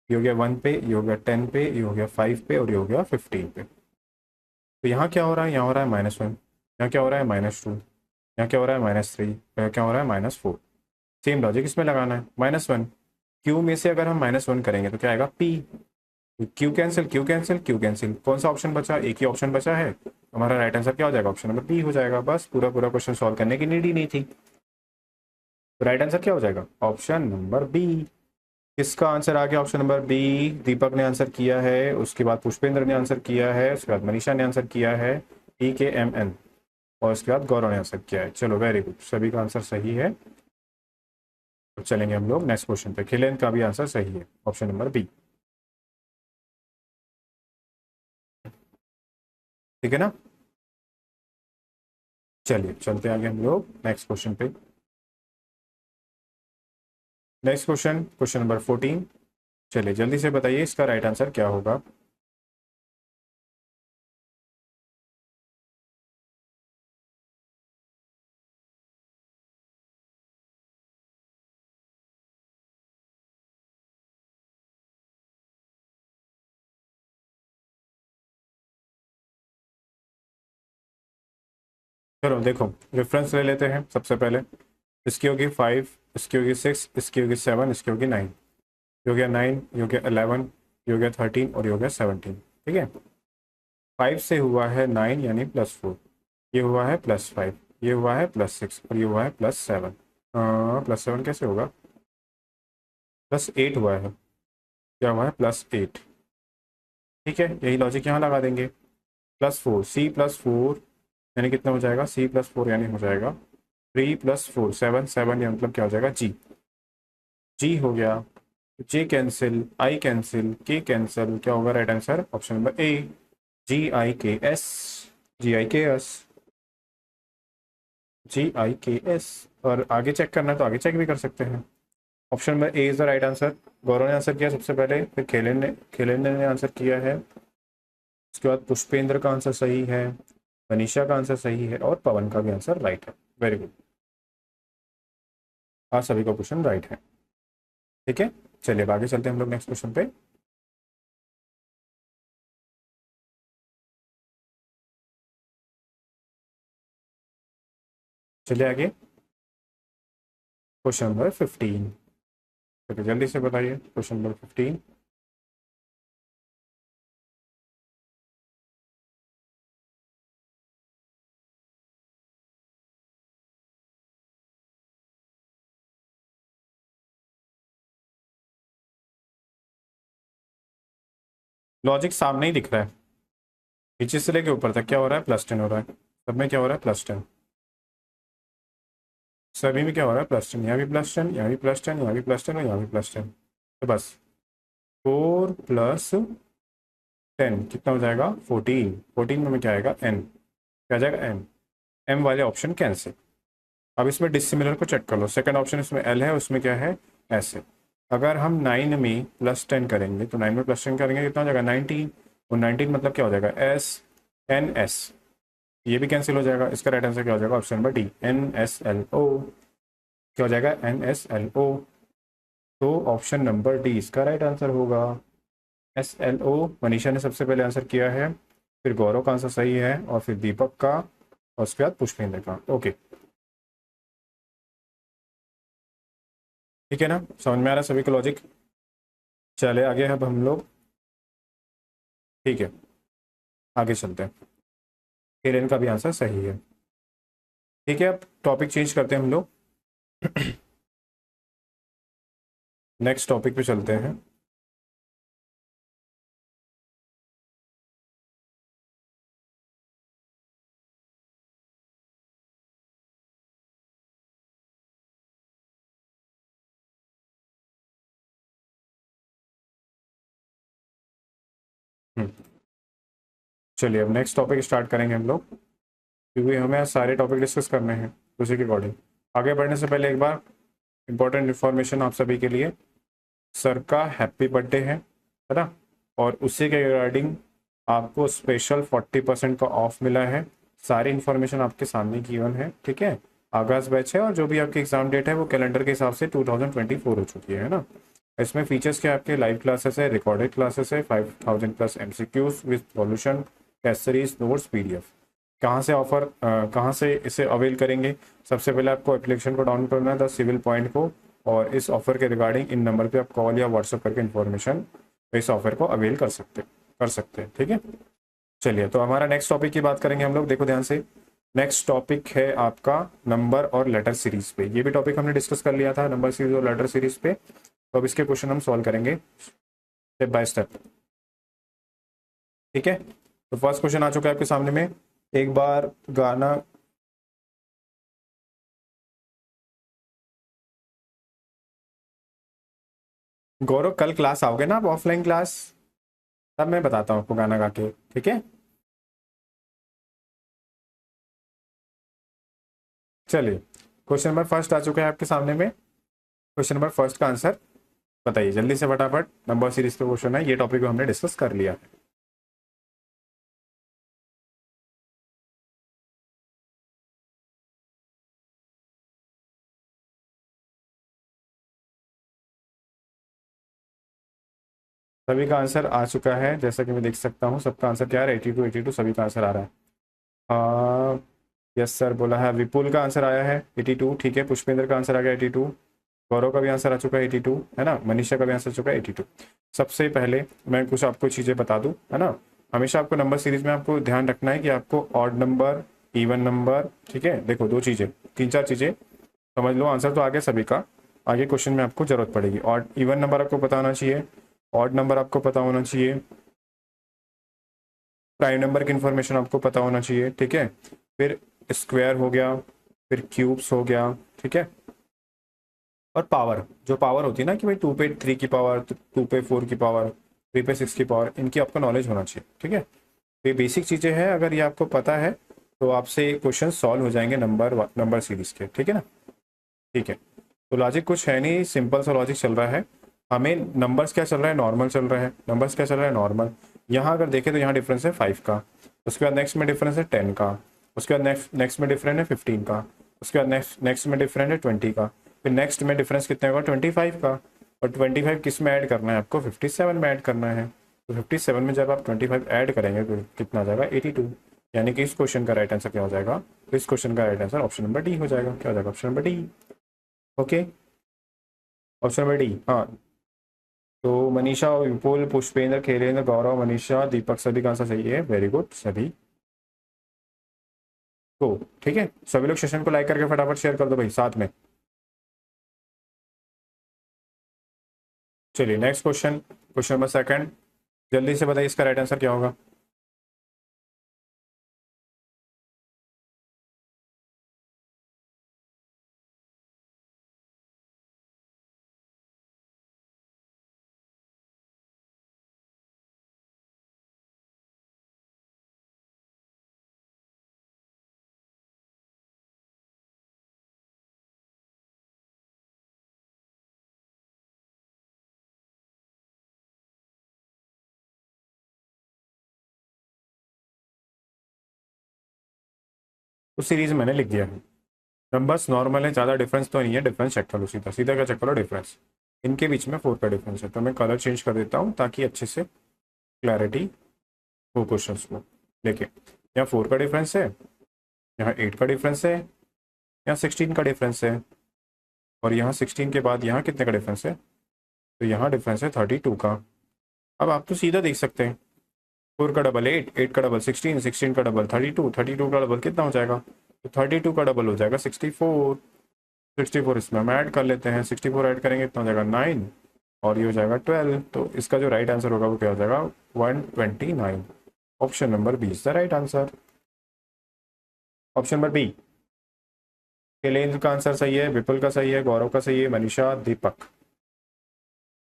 ये हो गया 1 पे, ये हो गया 10 पे, ये हो गया 5 पे और ये हो गया 15 पे। तो यहाँ क्या हो रहा है? यहाँ हो रहा है -1, यहाँ क्या हो रहा है? -2, यहाँ क्या हो रहा है? -3, यहाँ क्या हो रहा है? -4। सेम लॉजिक इसमें लगाना है। -1, क्यू में से अगर हम -1 करेंगे तो क्या आएगा? P। Q cancel, Q cancel, Q cancel, कौन सा ऑप्शन बचा? एक ही ऑप्शन बचा है, हमारा राइट आंसर क्या हो जाएगा? ऑप्शन नंबर B हो जाएगा। बस पूरा पूरा क्वेश्चन सॉल्व करने की नीड ही नहीं थी। तो राइट आंसर क्या हो जाएगा? Option number B। किसका आंसर आ गया? Option number B। दीपक ने आंसर किया है, उसके बाद पुष्पेंद्र ने आंसर किया है, उसके बाद मनीषा ने आंसर किया है, TKMN, और उसके बाद गौरव ने आंसर किया है। चलो वेरी गुड, सभी का आंसर सही है। तो चलेंगे हम लोग नेक्स्ट क्वेश्चन पे। खिलेन का भी आंसर सही है, ऑप्शन नंबर B। ठीक है ना? चलिए चलते आगे हम लोग नेक्स्ट क्वेश्चन पे। Next question, question number 14। चलिए जल्दी से बताइए इसका राइट आंसर क्या होगा। चलो देखो, रेफरेंस ले लेते हैं सबसे पहले। इसकी होगी 5, इसकी होगी 6, इसकी होगी 7, इसकी होगी 9। ये हो गया 9, ये हो गया 11, ये हो गया 13 और ये हो गया 17। ठीक है, 5 से हुआ है 9 यानी +4, ये हुआ है +5, ये हुआ है +6 और ये हुआ है +7। +7 कैसे होगा? +8 हुआ है, क्या हुआ है? +8। ठीक है, यही लॉजिक यहाँ लगा देंगे। +4, C+4 यानी कितना हो जाएगा? C+4 यानी हो जाएगा 3 + 4, 7, 7 या मतलब क्या हो जाएगा? जी हो गया। J cancel, I cancel, K cancel, क्या होगा right answer? Option number A, GIKS, GIKS, GIKS। और आगे चेक करना है तो आगे चेक भी कर सकते हैं। Option number A is the right answer. Gaurav ने आंसर किया सबसे पहले, फिर खेलेन ने आंसर किया है, उसके बाद पुष्पेंद्र का आंसर सही है, मनीषा का आंसर सही है और पवन का भी आंसर राइट है। वेरी गुड, आज सभी का क्वेश्चन राइट है। ठीक है, चलिए अब आगे चलते हैं हम लोग नेक्स्ट क्वेश्चन पे। चलिए आगे क्वेश्चन नंबर 15। चलिए जल्दी से बताइए क्वेश्चन नंबर 15। लॉजिक सामने ही दिख रहा है, नीचे से लेके ऊपर तक क्या हो रहा है, +10 हो रहा है। सब में क्या हो रहा है, +10। सभी में क्या हो रहा है, +10। यहाँ भी +10, यहाँ भी +10, यहाँ भी +10 और यहाँ भी +10। तो बस 4 + 10 कितना हो जाएगा, 14। 14 में क्या आएगा, n। क्या आ जाएगा, m। m वाले ऑप्शन कैंसिल। अब इसमें डिसिमिलर को चेक कर लो। सेकंड ऑप्शन इसमें l है, उसमें क्या है, s है। अगर हम 9 में +10 करेंगे तो 9 में +10 करेंगे कितना हो जाएगा, 19। और 19 मतलब क्या हो जाएगा, s n s। ये भी कैंसिल हो जाएगा। इसका राइट आंसर क्या हो जाएगा, ऑप्शन नंबर डी, NSLO। क्या हो जाएगा, NSLO। तो ऑप्शन नंबर डी इसका राइट आंसर होगा, SLO। मनीषा ने सबसे पहले आंसर किया है, फिर गौरव का आंसर सही है, और फिर दीपक का, और उसके बाद पुष्पेंद्र का। ओके ठीक है ना, समझ में आ रहा है सभी का लॉजिक। चले आगे अब हम लोग, ठीक है आगे चलते हैं। किरण का भी आंसर सही है। ठीक है अब टॉपिक चेंज करते हैं हम लोग, नेक्स्ट टॉपिक पे चलते हैं। चलिए अब नेक्स्ट टॉपिक स्टार्ट करेंगे हम लोग, क्योंकि हमें आज सारे टॉपिक डिस्कस करने हैं। उसी के अकॉर्डिंग आगे बढ़ने से पहले एक बार इंपॉर्टेंट इन्फॉर्मेशन आप सभी के लिए, सर का हैप्पी बर्थडे है ना, और उसी के रिगार्डिंग आपको स्पेशल 40% का ऑफ मिला है। सारी इन्फॉर्मेशन आपके सामने गिवन है, ठीक है। आगाज बैच है, और जो भी आपकी एग्जाम डेट है वो कैलेंडर के हिसाब से 2024 हो चुकी है ना। इसमें फीचर्स क्या, आपके लाइव क्लासेस है, रिकॉर्डेड क्लासेस है, 5000+ MCQs विद सॉल्यूशन, कैसरीज, नोट्स, PDF। कहाँ से ऑफर, कहाँ से इसे अवेल करेंगे, सबसे पहले आपको एप्लीकेशन को डाउनलोड करना है, द सिविल पॉइंट को, और इस ऑफर के रिगार्डिंग इन नंबर पे आप कॉल या व्हाट्सएप करके इन्फॉर्मेशन इस ऑफर को अवेल कर सकते हैं, ठीक है। चलिए तो हमारा नेक्स्ट टॉपिक की बात करेंगे हम लोग, देखो ध्यान से। नेक्स्ट टॉपिक है आपका नंबर और लेटर सीरीज पे। ये भी टॉपिक हमने डिस्कस कर लिया था, नंबर सीरीज और लेटर सीरीज पे। तो अब इसके क्वेश्चन हम सॉल्व करेंगे स्टेप बाय स्टेप, ठीक है। तो फर्स्ट क्वेश्चन आ चुका है आपके सामने में, एक बार गाना, गौरव कल क्लास आओगे ना आप, ऑफलाइन क्लास, तब मैं बताता हूँ आपको गाना गा के, ठीक है। चलिए क्वेश्चन नंबर फर्स्ट आ चुका है आपके सामने में। क्वेश्चन नंबर फर्स्ट का आंसर बताइए जल्दी से फटाफट। नंबर सीरीज का क्वेश्चन है, ये टॉपिक हमने डिस्कस कर लिया है। सभी का आंसर आ चुका है, जैसा कि मैं देख सकता हूँ सबका आंसर क्या है, 82 82 सभी का आंसर आ रहा है। हाँ यस सर बोला है, विपुल का आंसर आया है 82, ठीक है। पुष्पेंद्र का आंसर आ गया 82, गौरव का भी आंसर आ चुका है 82, है ना। मनीषा का भी आंसर आ चुका है 82। सबसे पहले मैं कुछ आपको चीज़ें बता दूं, है ना। हमेशा आपको नंबर सीरीज में आपको ध्यान रखना है कि आपको ऑड नंबर, इवन नंबर, ठीक है। देखो दो चीज़ें, तीन चार चीज़ें समझ लो, आंसर तो आगे सभी का, आगे क्वेश्चन में आपको जरूरत पड़ेगी। ऑड इवन नंबर आपको पता होना चाहिए, ऑड नंबर आपको पता होना चाहिए, प्राइम नंबर की इन्फॉर्मेशन आपको पता होना चाहिए, ठीक है। फिर स्क्वायर हो गया, फिर क्यूब्स हो गया, ठीक है। और पावर, जो पावर होती है ना कि भाई 2 पे 3 की पावर, 2 पे 4 की पावर, 3 पे 6 की पावर, इनकी आपको नॉलेज होना चाहिए, ठीक है। तो ये बेसिक चीज़ें हैं, अगर ये आपको पता है तो आपसे क्वेश्चन सॉल्व हो जाएंगे नंबर सीरीज के, ठीक है ना। ठीक है तो लॉजिक कुछ है नहीं, सिंपल सा लॉजिक चल रहा है। हमें नंबर्स क्या चल रहा है, नॉर्मल चल रहा है। नंबर्स क्या चल रहा है, नॉर्मल। यहाँ अगर देखें तो यहाँ डिफरेंस है 5 का, उसके बाद नेक्स्ट में डिफरेंस है 10 का, उसके बाद नेक्स्ट में डिफरेंस है 15 का, उसके बाद नेक्स्ट में डिफरेंस है 20 का, फिर नेक्स्ट में डिफरेंस कितने होगा, 25 का। और 25 किस में ऐड करना है आपको, 57 में ऐड करना है। तो 57 में जब आप 25 ऐड करेंगे तो कितना आ जाएगा, 82। यानी कि इस क्वेश्चन का राइट आंसर क्या हो जाएगा, तो इस क्वेश्चन का right answer option number D हो जाएगा। क्या हो जाएगा, option number D. Okay, option number D. हाँ, तो मनीषा, विपुल, पुष्पेंद्र, खेलेंद्र, गौरव, मनीषा, दीपक, सभी का आंसर सही है। वेरी गुड सभी। तो ठीक है, सभी लोग सेशन को लाइक करके फटाफट शेयर कर दो भाई साथ में। चलिए next question, question number second. जल्दी से बताइए इसका राइट आंसर क्या होगा। उस सीरीज मैंने लिख दिया है। नंबर्स नॉर्मल है, ज़्यादा डिफरेंस तो नहीं है। डिफरेंस चेक करो, सीधा सीधा क्या चेक करो, डिफरेंस। इनके बीच में 4 का डिफरेंस है। तो मैं कलर चेंज कर देता हूँ ताकि अच्छे से क्लैरिटी हो क्वेश्चन को लेके। यहाँ 4 का डिफरेंस है, यहाँ 8 का डिफरेंस है, यहाँ 16 का डिफरेंस है, और यहाँ 16 के बाद यहाँ कितने का डिफरेंस है, तो यहाँ डिफरेंस है 32 का। अब आप तो सीधा देख सकते हैं, 4 का डबल 8, 8 का डबल 16, 16 का डबल 32, 32 का डबल कितना हो जाएगा, तो 32 का डबल हो जाएगा 64। 64 इसमें हम ऐड कर लेते हैं, 64 ऐड करेंगे कितना हो जाएगा 9, और ये हो जाएगा 12। तो इसका जो राइट आंसर होगा वो क्या हो जाएगा, 129। Option number B is the right answer. Option number B. Shailendra का आंसर सही है, विपुल का सही है, गौरव का सही है, मनीषा, दीपक,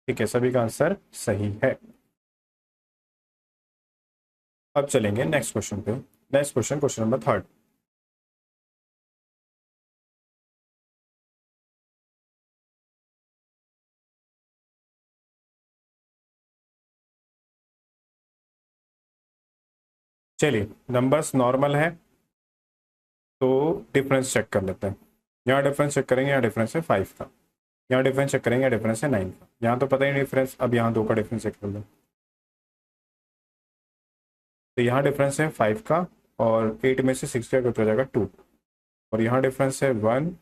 ठीक है, सभी का आंसर सही है। अब चलेंगे नेक्स्ट क्वेश्चन पे। Next question, question number third. चलिए, नंबर्स नॉर्मल है तो डिफरेंस चेक कर लेते हैं। यहाँ डिफरेंस चेक करेंगे, यहाँ डिफरेंस है 5 का। यहाँ डिफरेंस चेक करेंगे, यहाँ डिफरेंस है 9 का। यहाँ तो पता ही नहीं डिफरेंस, अब यहाँ 2 का डिफरेंस चेक कर लो। तो यहाँ डिफरेंस है 5 का, और 8 में से 6 का कितना हो जाएगा 2, और यहाँ डिफरेंस है 1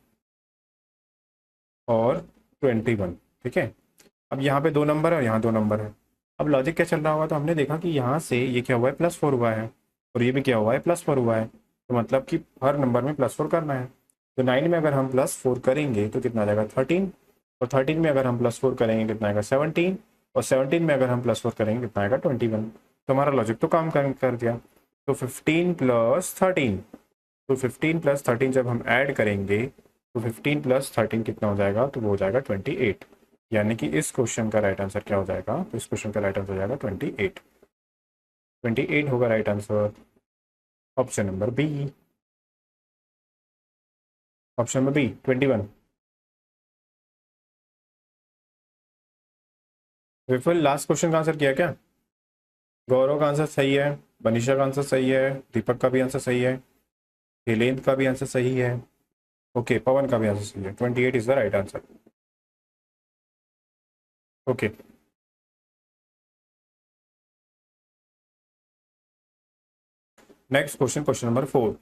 और 21। ठीक है, अब यहाँ पे 2 नंबर है और यहाँ 2 नंबर है। अब लॉजिक क्या चल रहा होगा, तो हमने देखा कि यहाँ से ये क्या हुआ है, +4 हुआ है, और ये भी क्या हुआ है, +4 हुआ है। तो मतलब कि हर नंबर में +4 करना है। तो 9 में अगर हम +4 करेंगे तो कितना आ जाएगा 13, और 13 में अगर हम +4 करेंगे कितना आएगा 17, और 17 में अगर हम +4 करेंगे कितना आएगा 21। तो हमारा लॉजिक तो काम कर दिया। तो 15 + 13, तो 15 + 13 जब हम ऐड करेंगे तो 15 + 13 कितना हो जाएगा, तो वो हो जाएगा 28। यानी कि इस क्वेश्चन का राइट आंसर क्या हो जाएगा, तो इस क्वेश्चन का राइट आंसर हो जाएगा 28। 28 होगा right answer. Option number B. Option number B 21। विफल, लास्ट क्वेश्चन का आंसर किया क्या? गौरव का आंसर सही है, मनीषा का आंसर सही है, दीपक का भी आंसर सही है, हेलेंद्र का भी आंसर सही है, ओके, पवन का भी आंसर सही है। 28 is the right answer. Okay, next question, question number 4।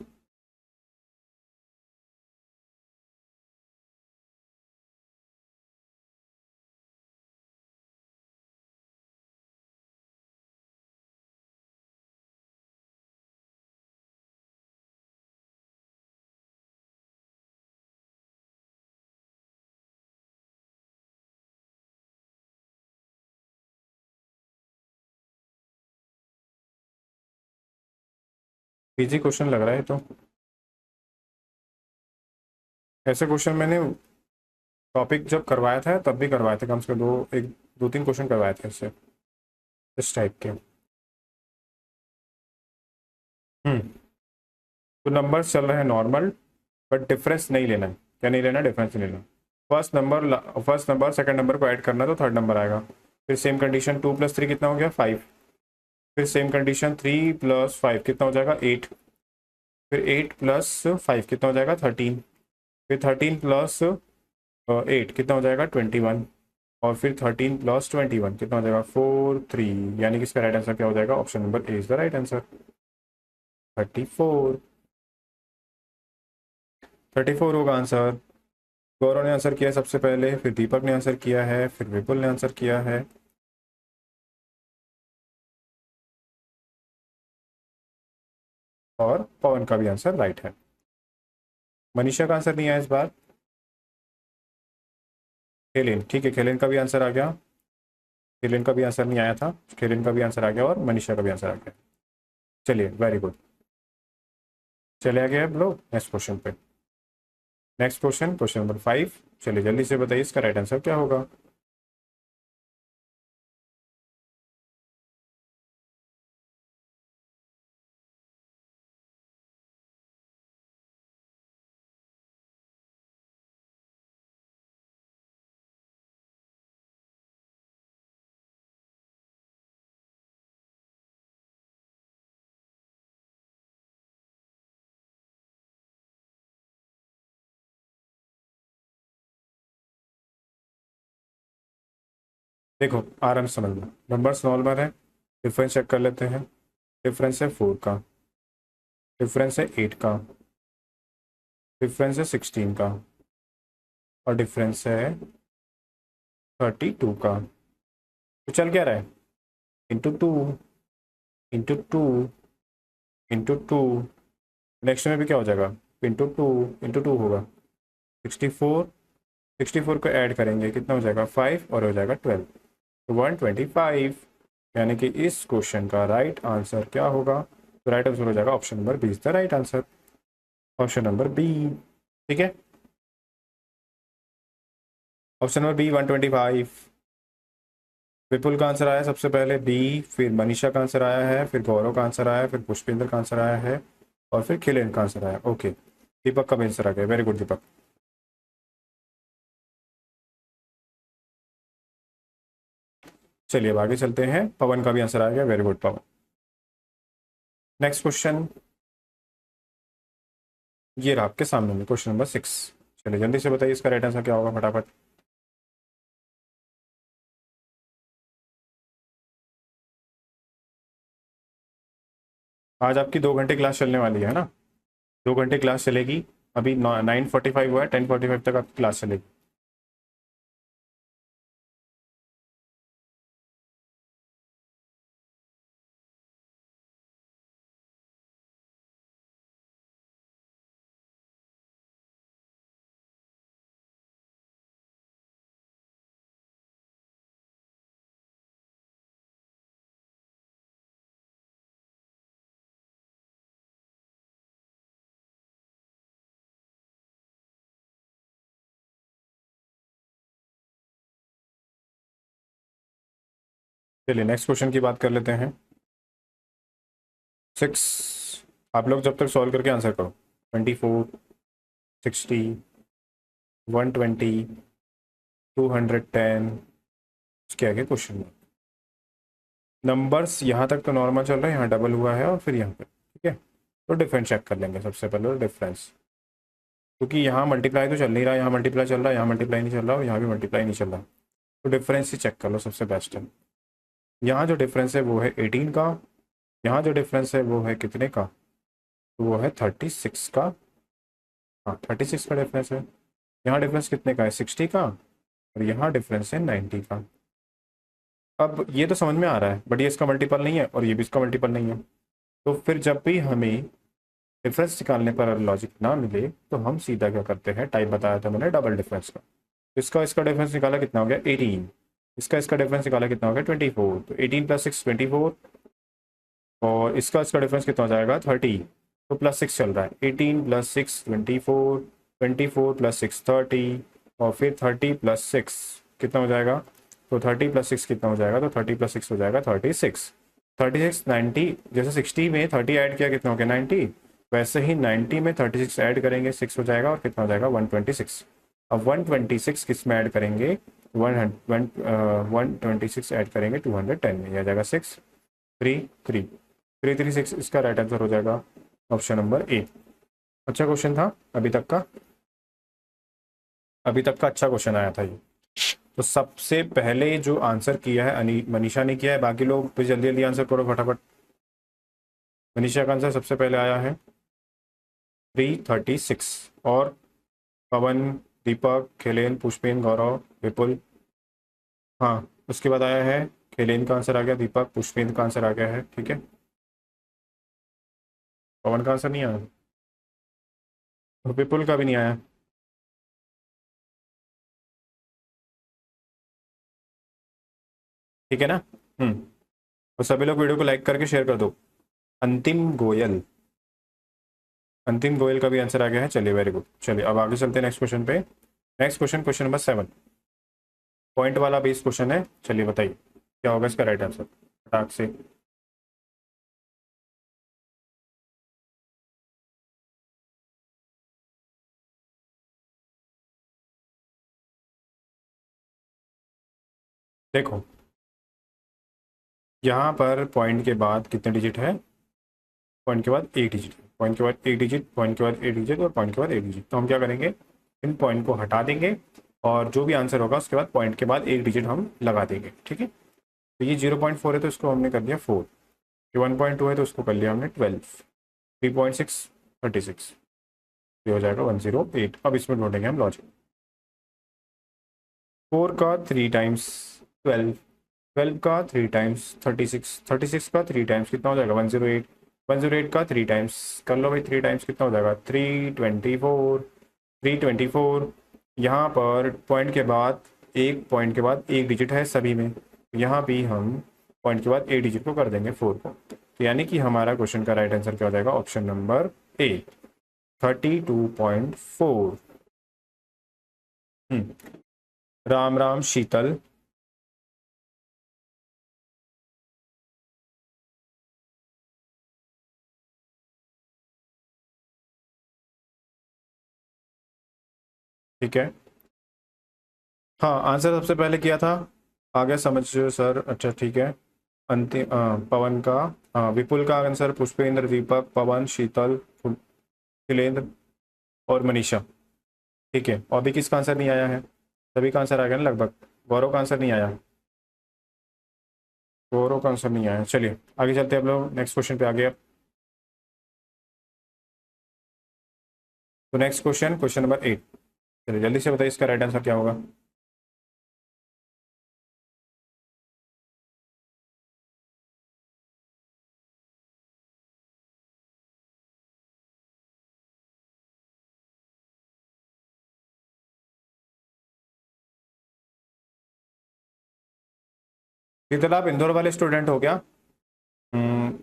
Easy question लग रहा है, तो ऐसे क्वेश्चन मैंने टॉपिक जब करवाया था तब भी करवाए थे, कम से कम 2-3 क्वेश्चन करवाए थे इससे, इस टाइप के। तो नंबर चल रहे हैं नॉर्मल, बट डिफरेंस नहीं लेना है। क्या नहीं लेना, डिफरेंस नहीं लेना। फर्स्ट नंबर सेकंड नंबर को ऐड करना है तो थर्ड नंबर आएगा। फिर सेम कंडीशन, 2 + 3 कितना हो गया 5। फिर सेम कंडीशन 3 + 5 कितना हो जाएगा 8। फिर 8 + 5 कितना हो जाएगा 13। फिर 13 + 8 कितना हो जाएगा 21। और फिर 13 प्लस 21 कितना हो जाएगा 43, यानी कि इसका राइट आंसर क्या हो जाएगा, option number A is the right answer. 34, 34 होगा आंसर। गौरव ने आंसर किया सबसे पहले, फिर दीपक ने आंसर किया है, फिर विपुल ने आंसर किया है, और पवन का भी आंसर राइट है। मनीषा का आंसर नहीं आया इस बार। खेलिन, ठीक है, खेलिन का भी आंसर आ गया। खेलिन का भी आंसर नहीं आया था, खेलिन का भी आंसर आ गया और मनीषा का भी आंसर आ गया। चलिए वेरी गुड, चले आ गए अब लोग नेक्स्ट क्वेश्चन पे। Next question, question number 5। चलिए जल्दी से बताइए इसका राइट आंसर क्या होगा। देखो आराम से समझना, नंबर्स नॉर्मल है, डिफरेंस चेक कर लेते हैं। डिफरेंस है 4 का, डिफरेंस है 8 का, डिफरेंस है 16 का, और डिफरेंस है 32 का। तो चल क्या रहा है, into two, into two, into two. Next में भी क्या हो जाएगा, इंटू टू होगा। 64, 64 को ऐड करेंगे कितना हो जाएगा 5, और हो जाएगा 12, तो 125। यानी कि इस क्वेश्चन का राइट आंसर क्या होगा, तो राइट आंसर हो जाएगा option number B is the right answer, option number B. ठीक है, ऑप्शन नंबर बी 125। विपुल का आंसर आया सबसे पहले बी, फिर मनीषा का आंसर आया है, फिर गौरव का आंसर आया है, फिर पुष्पेंद्र का आंसर आया है, और फिर खिलेन का आंसर आया। ओके, दीपक का भी आंसर आ गया, वेरी गुड दीपक। चलिए अब आगे चलते हैं, पवन का भी आंसर आ गया, वेरी गुड पवन। नेक्स्ट क्वेश्चन ये रहा आपके सामने में, क्वेश्चन नंबर 6। चलिए जल्दी से बताइए इसका राइट आंसर क्या होगा फटाफट। आज आपकी 2 घंटे क्लास चलने वाली है ना, 2 घंटे क्लास चलेगी। अभी 9:45 हुआ है, 10:45 तक आपकी क्लास चलेगी। चलिए नेक्स्ट क्वेश्चन की बात कर लेते हैं। 6, आप लोग जब तक सॉल्व करके आंसर करो। 24, 60, 120, 210, उसके आगे क्वेश्चन मार्क। नंबर्स यहाँ तक तो नॉर्मल चल रहा है, यहाँ डबल हुआ है और फिर यहाँ पे, ठीक है। तो डिफरेंस चेक कर लेंगे सबसे पहले, डिफरेंस, क्योंकि यहाँ मल्टीप्लाई तो चल नहीं रहा, यहाँ मल्टीप्लाई चल रहा है, यहाँ मल्टीप्लाई नहीं चल रहा और यहाँ भी मल्टीप्लाई नहीं चल रहा, तो डिफरेंस ही चेक कर लो, सबसे बेस्ट है। यहाँ जो डिफरेंस है वो है 18 का, यहाँ जो डिफरेंस है वो है कितने का, तो वो है 36 का। हाँ 36 का डिफरेंस है। यहाँ डिफरेंस कितने का है 60 का, और यहाँ डिफरेंस है 90 का। अब ये तो समझ में आ रहा है, बट ये इसका मल्टीपल नहीं है और ये भी इसका मल्टीपल नहीं है। तो फिर जब भी हमें डिफरेंस निकालने पर लॉजिक ना मिले तो हम सीधा क्या करते हैं, टाइप बताया था मैंने डबल डिफरेंस का। इसका इसका डिफरेंस निकाला कितना हो गया 18, इसका इसका डिफरेंस निकाला कितना हो गया 24, तो 18 + 6 24, और इसका इसका डिफरेंस कितना हो जाएगा 30, तो +6 चल रहा है। 18 + 6 24, 24 + 6 30, और फिर 30 + 6 कितना हो जाएगा, तो 30 + 6 कितना हो जाएगा, तो 30 + 6 हो जाएगा 36। 36 90, जैसे 60 में 30 ऐड किया कितना हो गया 90, वैसे ही 90 में 36 ऐड करेंगे 6 हो जाएगा, और कितना हो जाएगा 126। अब 126 किस में ऐड करेंगे, 126 ऐड करेंगे 210 में, यह आ जाएगा 6 3 3 336, इसका राइट आंसर हो जाएगा ऑप्शन नंबर ए। अच्छा क्वेश्चन था अभी तक का, अभी तक का अच्छा क्वेश्चन आया था ये। तो सबसे पहले जो आंसर किया है मनीषा ने किया है, बाकी लोग तो जल्दी जल्दी आंसर करो फटाफट। मनीषा का आंसर सबसे पहले आया है 336, और पवन, दीपक, खेलेन, पुष्पेन, गौरव, विपुल, हाँ उसके बाद आया है खेलेन का आंसर आ गया, दीपक, पुष्पेन का आंसर आ गया है, ठीक है। पवन का आंसर नहीं आया और विपुल का भी नहीं आया। ठीक है ना। तो सभी लोग वीडियो को लाइक करके शेयर कर दो। अंतिम गोयल, अंतिम गोयल का भी आंसर आ गया है। चलिए वेरी गुड। चलिए अब आगे चलते हैं नेक्स्ट क्वेश्चन पे। Next question, question number 7, point वाला बेस क्वेश्चन है। चलिए बताइए क्या होगा इसका राइट आंसर फटाक से। देखो यहाँ पर पॉइंट के बाद कितने डिजिट है, पॉइंट के बाद एक डिजिट, पॉइंट के बाद एक डिजिट, पॉइंट के बाद एक डिजिट और पॉइंट के बाद एक डिजिट। तो हम क्या करेंगे, इन पॉइंट को हटा देंगे और जो भी आंसर होगा उसके बाद पॉइंट के बाद एक डिजिट हम लगा देंगे, ठीक है। तो ये 0.4 है तो इसको हमने कर दिया 4, ये 1.2 है तो उसको कर लिया हमने 12, 3.6 36, ये हो जाएगा 108। अब इसमें ढूंढेंगे हम लॉजिक। 4 का 3 टाइम्स 12, 12 का 3 टाइम्स 36, 36 का 3 टाइम्स कितना हो जाएगा 108, 108 का 3 टाइम्स कर लो भाई, 3 टाइम्स कितना हो जाएगा 324, 324। यहाँ पर पॉइंट के बाद एक, पॉइंट के बाद एक डिजिट है सभी में, यहाँ भी हम पॉइंट के बाद एक डिजिट को कर देंगे 4 को। तो यानी कि हमारा क्वेश्चन का राइट आंसर क्या हो जाएगा, option number A 32.4। Ram Ram Sheetal, ठीक है। हाँ आंसर सबसे पहले किया था, आ गया समझ सर, अच्छा ठीक है। अंतिम पवन का, विपुल का आंसर पुष्पेंद्र, दीपक, पवन, शीतल, खिलेंद्र और मनीषा, ठीक है। और भी किसका आंसर नहीं आया है, सभी का आंसर आ गया ना लगभग। गौरव का आंसर नहीं आया, गौरव का आंसर नहीं आया। चलिए आगे चलते हैं हम लोग नेक्स्ट क्वेश्चन पे आ गए। तो नेक्स्ट क्वेश्चन, क्वेश्चन नंबर 8। चलिए जल्दी से बताइए इसका राइट आंसर क्या होगा। शीतल आप इंदौर वाले स्टूडेंट हो क्या?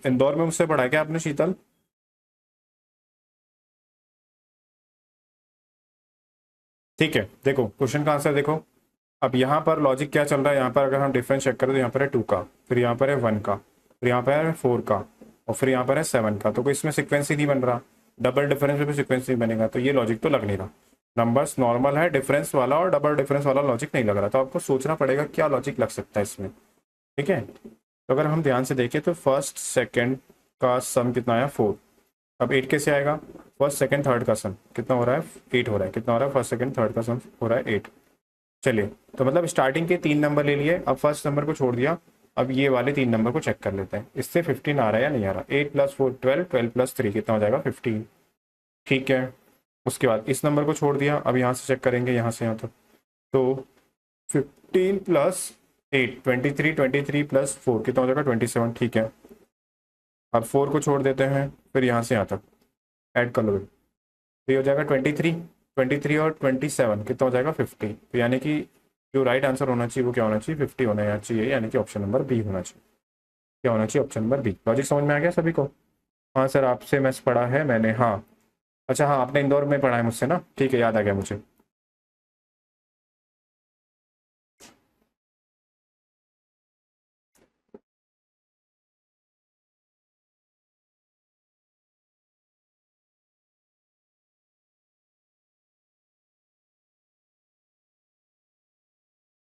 इंदौर में मुझसे पढ़ा है क्या आपने शीतल? ठीक है, देखो क्वेश्चन का आंसर देखो। अब यहाँ पर लॉजिक क्या चल रहा है, यहाँ पर अगर हम डिफरेंस चेक करें तो यहाँ पर है 2 का, फिर यहाँ पर है 1 का, फिर यहाँ पर है 4 का, और फिर यहाँ पर है 7 का। तो कोई इसमें सिक्वेंस ही नहीं बन रहा, डबल डिफरेंस में भी सिक्वेंस नहीं बनेगा, तो ये लॉजिक तो लग नहीं रहा। नंबर्स नॉर्मल है, डिफरेंस वाला और डबल डिफरेंस वाला लॉजिक नहीं लग रहा, तो आपको सोचना पड़ेगा क्या लॉजिक लग सकता है इसमें, ठीक है। तो अगर हम ध्यान से देखें तो फर्स्ट सेकेंड का सम कितना आया 4, अब 8 कैसे आएगा, फर्स्ट सेकंड थर्ड का सम कितना हो रहा है 8 हो रहा है, कितना हो रहा है फर्स्ट सेकंड थर्ड का सम हो रहा है 8। चलिए तो मतलब स्टार्टिंग के 3 नंबर ले लिए, अब फर्स्ट नंबर को छोड़ दिया, अब ये वाले 3 नंबर को चेक कर लेते हैं, इससे 15 आ रहा है या नहीं आ रहा। 8 + 4 12, 12 + 3 कितना हो जाएगा 15, ठीक है। उसके बाद इस नंबर को छोड़ दिया, अब यहाँ से चेक करेंगे यहाँ से यहाँ तक, तो 15 + 8 23, 23 + 4 कितना हो जाएगा 27, ठीक है। अब 4 को छोड़ देते हैं, फिर यहाँ से यहाँ तक ऐड कर लो, तो ये हो जाएगा 23, 23 और 27 कितना हो जाएगा 50। तो यानी कि जो राइट आंसर होना चाहिए वो क्या होना चाहिए 50 होना चाहिए, यानी कि ऑप्शन नंबर बी होना चाहिए। क्या होना चाहिए, ऑप्शन नंबर बी। लॉजिक समझ में आ गया सभी को? हाँ सर आपसे मैथ्स पढ़ा है मैंने, हाँ। अच्छा हाँ आपने इंदौर में पढ़ा है मुझसे ना, ठीक है याद आ गया मुझे।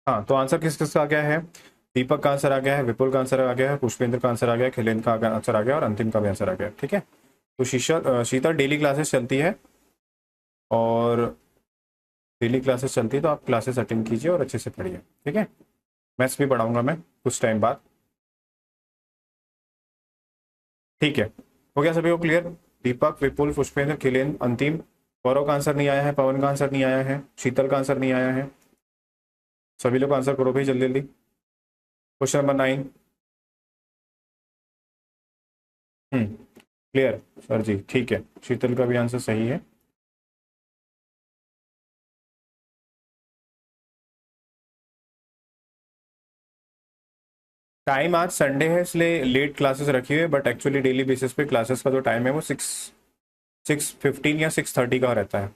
हाँ तो आंसर किस किस का आ गया है, दीपक का आंसर आ गया है, विपुल का आंसर आ गया है, पुष्पेंद्र का आंसर आ गया है, खिलेन का आंसर आ गया और अंतिम का भी आंसर आ गया, ठीक है। तो शीतल डेली क्लासेस चलती है और डेली क्लासेस चलती है तो आप क्लासेस अटेंड कीजिए और अच्छे से पढ़िए, ठीक है। मैथ्स भी पढ़ाऊंगा मैं कुछ टाइम बाद, ठीक है। हो गया सभी को क्लियर? दीपक, विपुल, पुष्पेंद्र, किलेन, अंतिम। गौरव का आंसर नहीं आया है, पवन का आंसर नहीं आया है, शीतल का आंसर नहीं आया है। सभी लोग आंसर करो भाई जल्दी जल्दी। Question number 9। क्लियर सर जी, ठीक है। शीतल का भी आंसर सही है। टाइम आज संडे है इसलिए लेट क्लासेस रखी हुई है, बट एक्चुअली डेली बेसिस पे क्लासेस का जो टाइम है वो 6:15 या 6:30 का रहता है।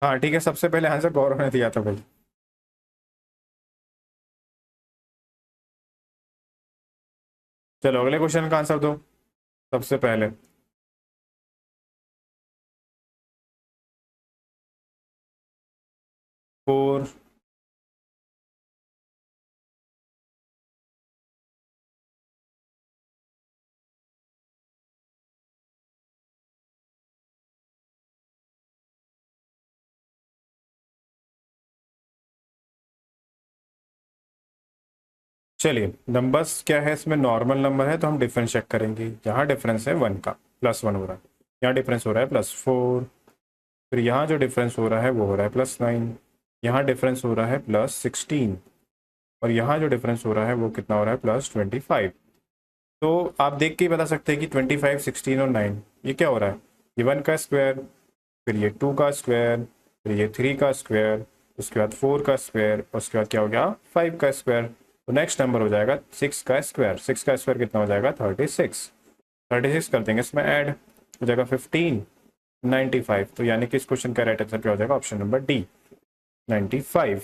हाँ ठीक है, सबसे पहले आंसर गौरव ने दिया था भाई। चलो अगले क्वेश्चन का आंसर दो सबसे पहले। फोर। चलिए नंबर्स क्या है इसमें, नॉर्मल नंबर है तो हम डिफरेंस चेक करेंगे। यहाँ डिफरेंस है 1 का, +1 हो रहा है। यहाँ डिफरेंस हो रहा है +4। फिर यहाँ जो डिफरेंस हो रहा है वो हो रहा है +9। यहाँ डिफरेंस हो रहा है +16। और यहाँ जो डिफरेंस हो रहा है वो कितना हो रहा है, +25। तो आप देख के ही बता सकते हैं कि 25, 16 और 9 ये क्या हो रहा है। ये 1 का स्क्वायर, फिर ये 2 का स्क्वायर, फिर ये 3 का स्क्वायर, उसके बाद 4 का स्क्वायर, और उसके बाद क्या हो गया 5 का स्क्वायर। तो नेक्स्ट नंबर हो जाएगा 6 का स्क्वायर। 6 का स्क्वायर कितना हो जाएगा 36। 36 कर देंगे इसमें ऐड, हो जाएगा 15, 95। तो यानी कि इस क्वेश्चन का राइट आंसर क्या हो जाएगा, ऑप्शन नंबर डी 95।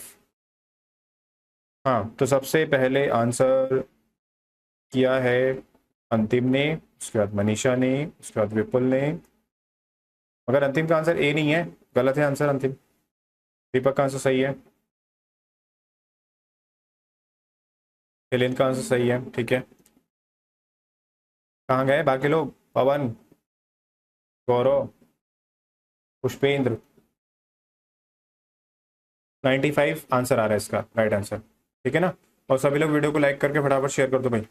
हाँ तो सबसे पहले आंसर किया है अंतिम ने, उसके बाद मनीषा ने, उसके बाद विपुल ने। मगर अंतिम का आंसर ए नहीं है, गलत है आंसर अंतिम। दीपक का आंसर सही है, हेलेन का आंसर सही है, ठीक है। कहाँ गए बाकी लोग, पवन, गौरव, पुष्पेंद्र। 95 आंसर आ रहा है इसका राइट आंसर, ठीक है ना। और सभी लोग वीडियो को लाइक करके फटाफट शेयर कर दो भाई,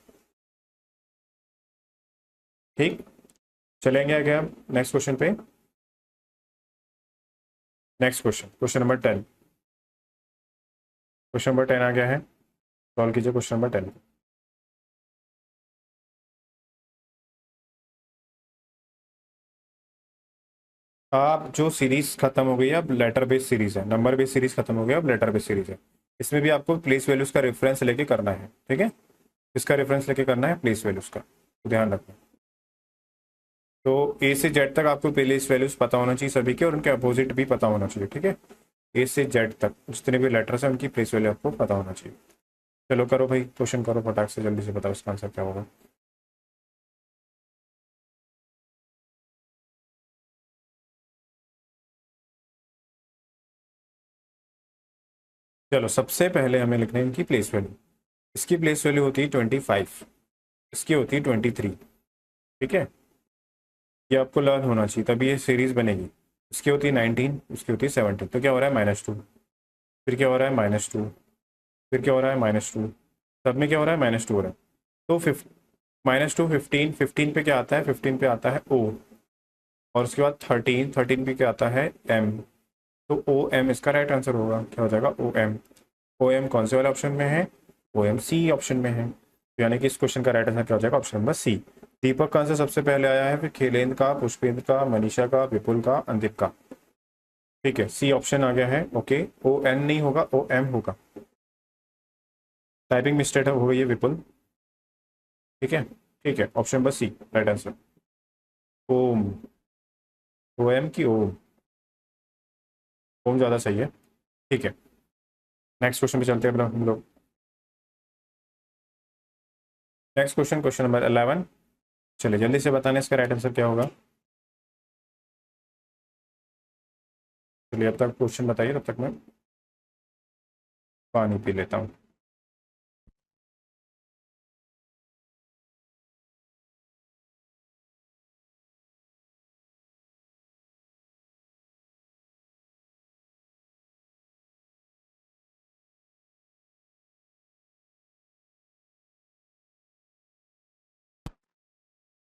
ठीक। चलेंगे आगे हम नेक्स्ट क्वेश्चन पे। Next question, question number 10। Question number 10 आ गया है, सॉल्व कीजिए क्वेश्चन नंबर 10। आप जो सीरीज खत्म हो गई है अब लेटर बेस्ड सीरीज है, नंबर बेस्ड सीरीज खत्म हो गई अब लेटर बेस्ड सीरीज है। इसमें भी आपको प्लेस वैल्यूज का रेफरेंस लेके करना है, ठीक है। इसका रेफरेंस लेके करना है प्लेस वैल्यूज का, तो ध्यान रखना। तो ए से जेड तक आपको प्लेस वैल्यूज पता होना चाहिए सभी के, और उनके अपोजिट भी पता होना चाहिए, ठीक है। ए से जेड तक जितने भी लेटर्स हैं उनकी प्लेस वैल्यू आपको पता होना चाहिए। चलो करो भाई क्वेश्चन करो फटाक से, जल्दी से बताओ इसका आंसर क्या होगा। चलो सबसे पहले हमें लिखना है इनकी प्लेस वैल्यू। इसकी प्लेस वैल्यू होती है 25, इसकी होती है 23, ठीक है। ये आपको लर्न होना चाहिए तभी ये सीरीज बनेगी। इसकी होती है 19, इसकी होती है 17। तो क्या हो रहा है -2, फिर क्या हो रहा है -2, फिर क्या हो रहा है -2, सब में क्या हो रहा है -2 हो रहा है। तो -2, 15, 15 पे क्या आता है, 15 पे आता है ओ, और उसके बाद 13, 13 पे क्या आता है एम। तो ओ एम इसका राइट आंसर होगा, क्या हो जाएगा ओ एम। ओ एम कौन से वाले ऑप्शन में है, ओ एम सी ऑप्शन में है। तो यानी कि इस क्वेश्चन का राइट आंसर क्या हो जाएगा, ऑप्शन नंबर सी। दीपक का आंसर सबसे पहले आया है, फिर खेलेंद्र का, पुष्पेंद्र का, मनीषा का, विपुल का, अंदिप का, ठीक है। सी ऑप्शन आ गया है, ओके। ओ एन नहीं होगा, ओ एम होगा। टाइपिंग मिस्टेक हो गई है विपुल, ठीक है। ठीक है, option number C right answer. Om, O M की ओम, ओम ज़्यादा सही है, ठीक है। नेक्स्ट क्वेश्चन पे चलते हैं हम लोग। Next question, question number 11। चलिए जल्दी से बताना इसका राइट आंसर क्या होगा। चलिए अब तक क्वेश्चन बताइए, तब तक मैं पानी पी लेता हूँ।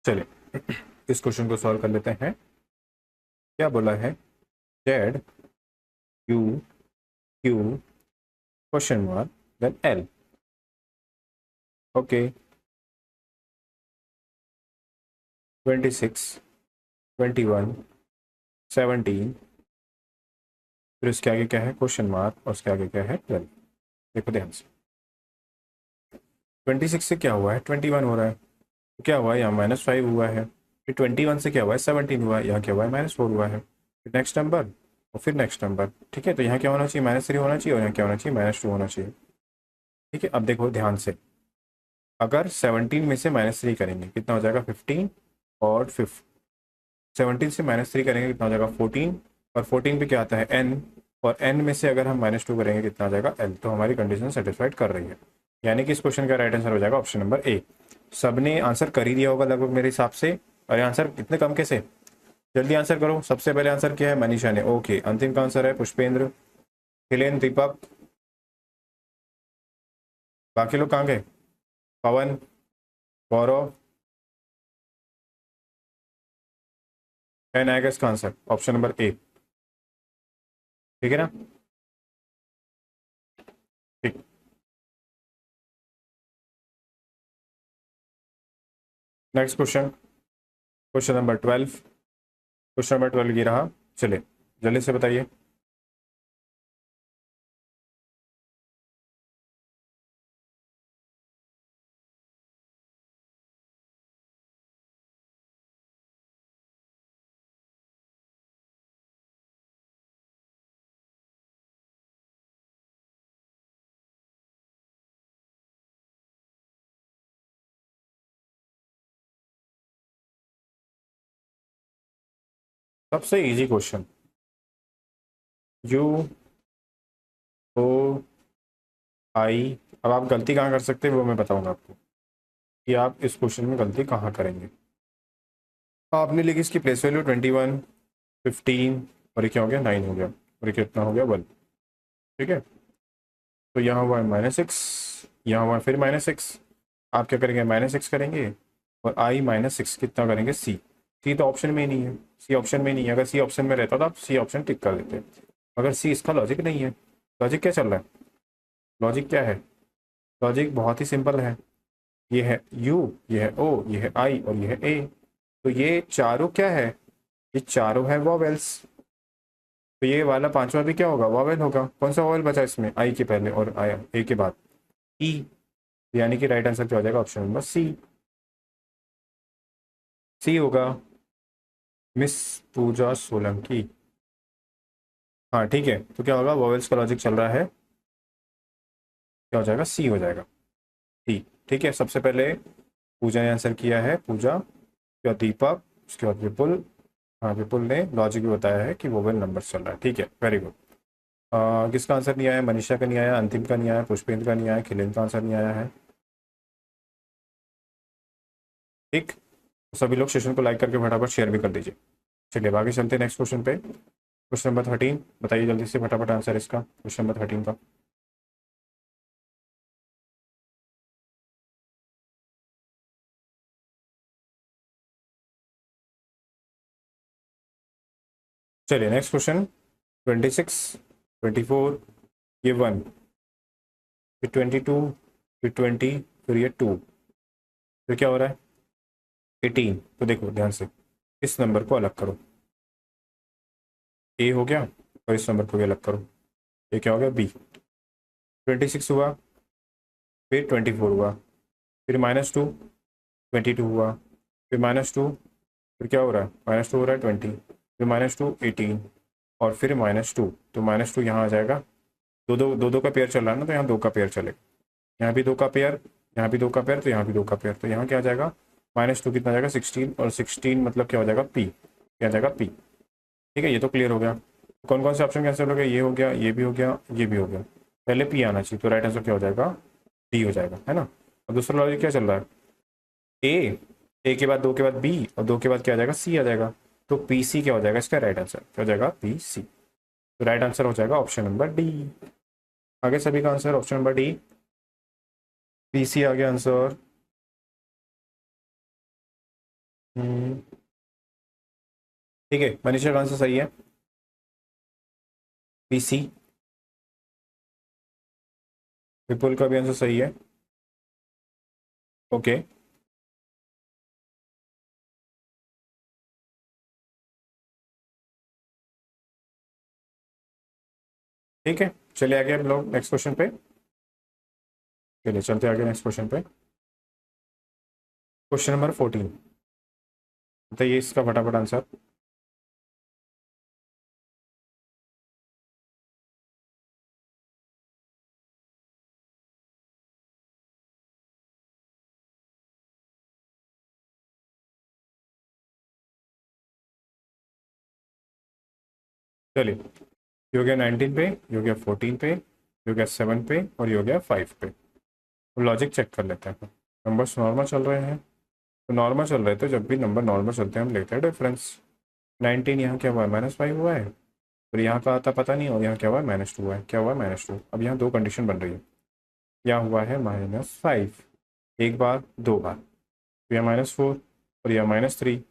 चलिए इस क्वेश्चन को सॉल्व कर लेते हैं। क्या बोला है, Z U Q question mark then L. Okay 26 21 17, फिर उसके आगे क्या है क्वेश्चन मार्क, और उसके आगे क्या है 12। देखो ध्यान से, 26 से क्या हुआ है 21 हो रहा है, तो क्या हुआ है यहाँ -5 हुआ है, फिर 21 से क्या हुआ है 17 हुआ है, यहाँ क्या हुआ है -4 हुआ है, फिर नेक्स्ट नंबर और फिर नेक्स्ट नंबर। ठीक है, तो यहाँ क्या होना चाहिए -3 होना चाहिए, और यहाँ क्या होना चाहिए -2 होना चाहिए। ठीक है, अब देखो ध्यान से, अगर 17 में से -3 करेंगे कितना हो जाएगा 15, और 17 से -3 करेंगे कितना हो जाएगा 14, और 14 पे क्या आता है n, और n में से अगर हम -2 करेंगे कितना आ जाएगा l। तो हमारी कंडीशन सेटिस्फाइड कर रही है, यानी कि इस क्वेश्चन का राइट आंसर हो जाएगा ऑप्शन नंबर ए। सबने आंसर कर ही दिया होगा लगभग मेरे हिसाब से, और आंसर इतने कम कैसे, जल्दी आंसर करो। सबसे पहले आंसर क्या है, मनीषा ने, ओके। अंतिम का आंसर है पुष्पेंद्र, हिलेन, दीपक, बाकी लोग कहाँ गए, पवन, गौरव, एंड आई गेस का आंसर ऑप्शन नंबर ए। ठीक है ना, ठीक। Next question, question number 12। Question number 12 ये रहा, चलिए जल्दी से बताइए। सबसे इजी क्वेश्चन, यू ओ आई। अब आप गलती कहाँ कर सकते हैं वो मैं बताऊंगा आपको, कि आप इस क्वेश्चन में गलती कहाँ करेंगे। आपने लिखी इसकी प्लेस वैल्यू 21 15, और ये क्या हो गया 9 हो गया, और ये कितना हो गया 1। ठीक है, तो यहाँ हुआ है -6, यहाँ हुआ फिर -6। आप क्या करेंगे -6 करेंगे, और आई -6 कितना करेंगे सी तो ऑप्शन में ही नहीं है, सी ऑप्शन में नहीं है। अगर सी ऑप्शन में रहता तो आप सी ऑप्शन टिक कर देते, मगर सी इसका लॉजिक नहीं है। लॉजिक क्या चल रहा है, लॉजिक क्या है, लॉजिक बहुत ही सिंपल है। ये है यू, ये है ओ, ये है आई, और ये है ए। तो ये चारों क्या है, ये चारों है वॉवेल्स। तो ये वाला पांचवा भी क्या होगा, वॉवेल होगा। कौन सा वॉवेल बचा इसमें, आई के पहले और आया ए के बाद ई, यानी कि राइट आंसर क्या हो जाएगा ऑप्शन नंबर सी। सी होगा। मिस पूजा सोलंकी, हाँ ठीक है, तो क्या होगा, वॉवेल्स का लॉजिक चल रहा है, क्या हो जाएगा सी हो जाएगा, सी। ठीक है, सबसे पहले पूजा ने आंसर किया है, पूजा, उसके बाद दीपक, उसके बाद विपुल। हाँ विपुल ने लॉजिक भी बताया है कि वोवेल नंबर चल रहा है। ठीक है, वेरी गुड। किसका आंसर नहीं आया, मनीषा का नहीं आया, अंतिम का नहीं आया, पुष्पेंद्र का नहीं आया, खिलेन का आंसर नहीं आया है। ठीक, तो सभी लोग सेशन को लाइक करके फटाफट शेयर भी कर दीजिए। चलिए अब आगे चलते हैं नेक्स्ट क्वेश्चन पे। क्वेश्चन नंबर 13 बताइए जल्दी से फटाफट आंसर इसका, क्वेश्चन नंबर 13 का। चलिए नेक्स्ट क्वेश्चन, 26 24, ये 1, फिर 22, फिर 20, फिर ये 2, फिर क्या हो रहा है 18। तो देखो ध्यान से, इस नंबर को अलग करो, ए हो गया, और इस नंबर को भी अलग करो, ये क्या हो गया बी। 26 हुआ, फिर 24 हुआ, फिर -2, 22 हुआ, फिर -2, फिर क्या हो रहा है -2 हो रहा है 20, फिर -2 18, और फिर -2। तो -2 यहाँ आ जाएगा, दो का पेयर चल रहा है ना, तो यहाँ 2 का पेयर चलेगा, यहाँ भी 2 का पेयर, यहाँ भी 2 का पेयर, तो यहाँ भी 2 का पेयर, तो यहाँ क्या आ जाएगा -2 कितना हो जाएगा 16, और 16 मतलब क्या हो जाएगा पी, क्या हो जाएगा पी। ठीक है, ये तो क्लियर हो गया। कौन कौन से ऑप्शन कैंसिल हो गया, ये हो गया, ये भी हो गया, ये भी हो गया। पहले पी आना चाहिए, तो राइट आंसर क्या हो जाएगा, डी हो जाएगा, है ना। और दूसरा लॉजिक क्या चल रहा है, ए के बाद 2 के बाद बी, और 2 के बाद क्या आ जाएगा, सी आ जाएगा। तो पी सी क्या हो जाएगा, इसका राइट आंसर क्या हो जाएगा, पी सी। तो राइट आंसर हो जाएगा ऑप्शन नंबर डी। आगे सभी का answer option number D, P C आ गया आंसर। ठीक है, मनीषा का आंसर सही है, पी सी। विपुल का भी आंसर सही है, ओके। ठीक है, चलिए आगे हम लोग नेक्स्ट क्वेश्चन पे, चलिए चलते आगे नेक्स्ट क्वेश्चन पे। क्वेश्चन नंबर 14, बताइए इसका फटाफट आंसर। चलिए, ये हो गया 19 पे, ये हो गया 14 पे, ये हो गया 7 पे, और ये हो गया 5 पे। तो लॉजिक चेक कर लेते हैं। नंबर्स नॉर्मल चल रहे हैं, तो नॉर्मल चल रहे थे, जब भी नंबर नॉर्मल चलते हैं हम लेते हैं डिफरेंस। 19 यहाँ क्या हुआ है, -5 हुआ है, और यहाँ का आता पता नहीं, और यहाँ क्या हुआ है, -2 हुआ है, क्या हुआ है, -2। अब यहाँ दो कंडीशन बन रही है, यहाँ हुआ है -5 एक बार, दो बार, तो यहाँ -4 और यहाँ -3।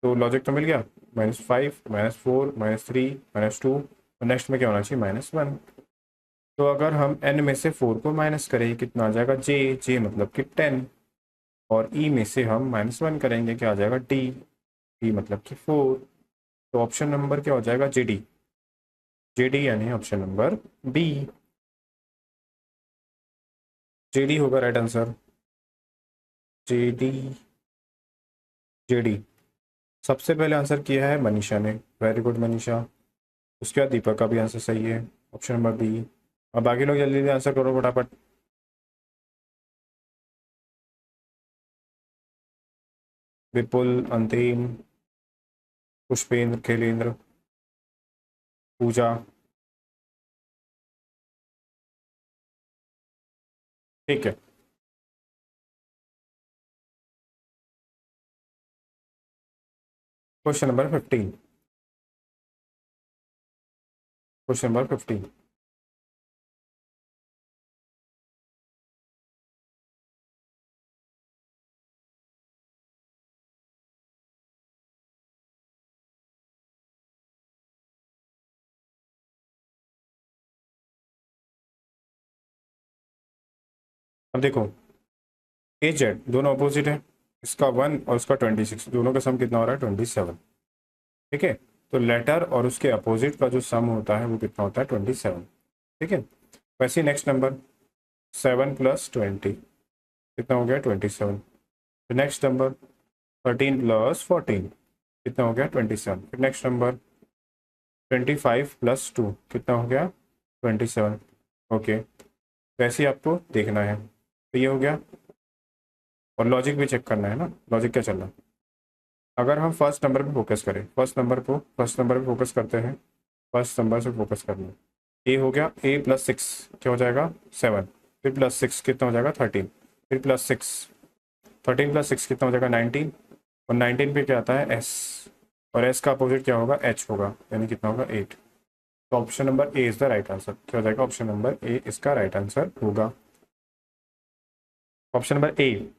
तो लॉजिक तो मिल गया, -5 -4 -3 -2, और नेक्स्ट में क्या होना चाहिए, -1। तो अगर हम n में से 4 को माइनस करें, कितना आ जाएगा, जे मतलब कि 10, और ई में से हम -1 करेंगे, क्या आ जाएगा, डी मतलब कि 4। तो ऑप्शन नंबर क्या हो जाएगा, जेडी यानी ऑप्शन नंबर बी, जेडी होगा राइट आंसर, जेडी, जेडी। सबसे पहले आंसर किया है मनीषा ने, वेरी गुड मनीषा। उसके बाद दीपक का भी आंसर सही है, ऑप्शन नंबर बी। अब बाकी लोग जल्दी जल्दी आंसर करो फटाफट। विपुल, अंतिम, पुष्पेंद्र, खैलेंद्र, पूजा। ठीक है, क्वेश्चन नंबर 15, क्वेश्चन नंबर 15। अब देखो, ए जेड दोनों अपोजिट है, इसका 1 और इसका 26, दोनों का सम कितना हो रहा है, 27। ठीक है, तो लेटर और उसके अपोजिट का जो सम होता है वो कितना होता है, 27। ठीक है, वैसे नेक्स्ट नंबर 7 + 20 कितना हो गया, 27। फिर नेक्स्ट नंबर 13 + 14 कितना हो गया, 27। फिर नेक्स्ट नंबर 25 + 2 कितना हो गया, 27। ओके, वैसे ही आपको देखना है, तो ये हो गया। और लॉजिक भी चेक करना है ना, लॉजिक क्या चल रहा है। अगर हम फर्स्ट नंबर पे फोकस करें, फर्स्ट नंबर पे फोकस करते हैं, फर्स्ट नंबर से फोकस करना है। ए हो गया, ए + 6 क्या हो जाएगा, 7। फिर +6 कितना हो जाएगा, 13। फिर +6, 13 + 6 कितना हो जाएगा, 19। और 19 पे क्या आता है, एस, और एस का अपोजिट क्या होगा, एच होगा, यानी कितना होगा, 8। तो option number A is the right answer, क्या हो जाएगा, ऑप्शन नंबर ए इसका राइट आंसर होगा, ऑप्शन नंबर ए।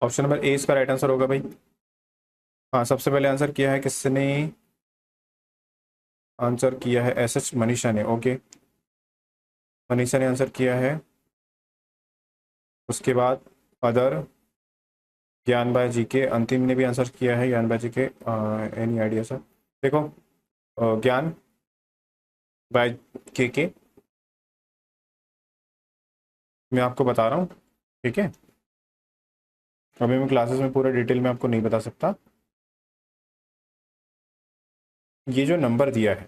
ऑप्शन नंबर ए इसका राइट आंसर होगा भाई। हाँ, सबसे पहले आंसर किया है किसने, आंसर किया है एस एच मनीषा ने, ओके, मनीषा ने आंसर किया है। उसके बाद अदर, ज्ञान भाई जी के, अंतिम ने भी आंसर किया है, ज्ञान भाई जी के, एनी आइडिया सर। देखो, ज्ञान भाई के मैं आपको बता रहा हूँ, ठीक है। अभी मैं क्लासेस में पूरा डिटेल में आपको नहीं बता सकता। ये जो नंबर दिया है,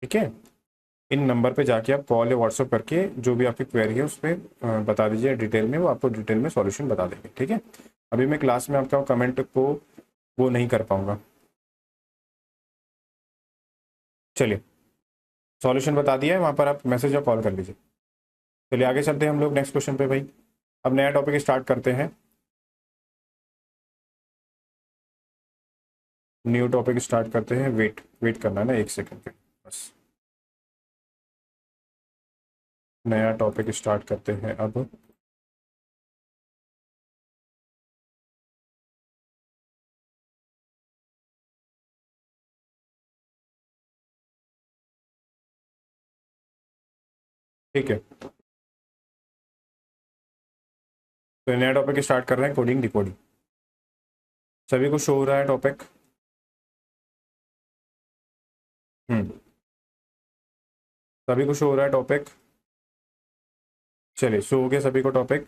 ठीक है, इन नंबर पे जाके आप कॉल या व्हाट्सअप करके जो भी आपकी क्वेरी है उस पर बता दीजिए डिटेल में, वो आपको डिटेल में सॉल्यूशन बता देंगे। ठीक है, अभी मैं क्लास में आपका कमेंट को वो नहीं कर पाऊंगा। चलिए, सॉल्यूशन बता दिया है, वहाँ पर आप मैसेज या कॉल कर लीजिए। चलिए आगे चलते हैं हम लोग नेक्स्ट क्वेश्चन पे भाई। अब नया टॉपिक स्टार्ट करते हैं, न्यू टॉपिक स्टार्ट करते हैं। वेट वेट करना है ना, 1 सेकंड के बस। नया टॉपिक स्टार्ट करते हैं अब। ठीक है, तो नया टॉपिक स्टार्ट कर रहे हैं, कोडिंग डिकोडिंग। सभी को शो हो रहा है टॉपिक? हम्म, सभी को शो हो रहा है टॉपिक? चलिए, शो हो गया सभी को टॉपिक।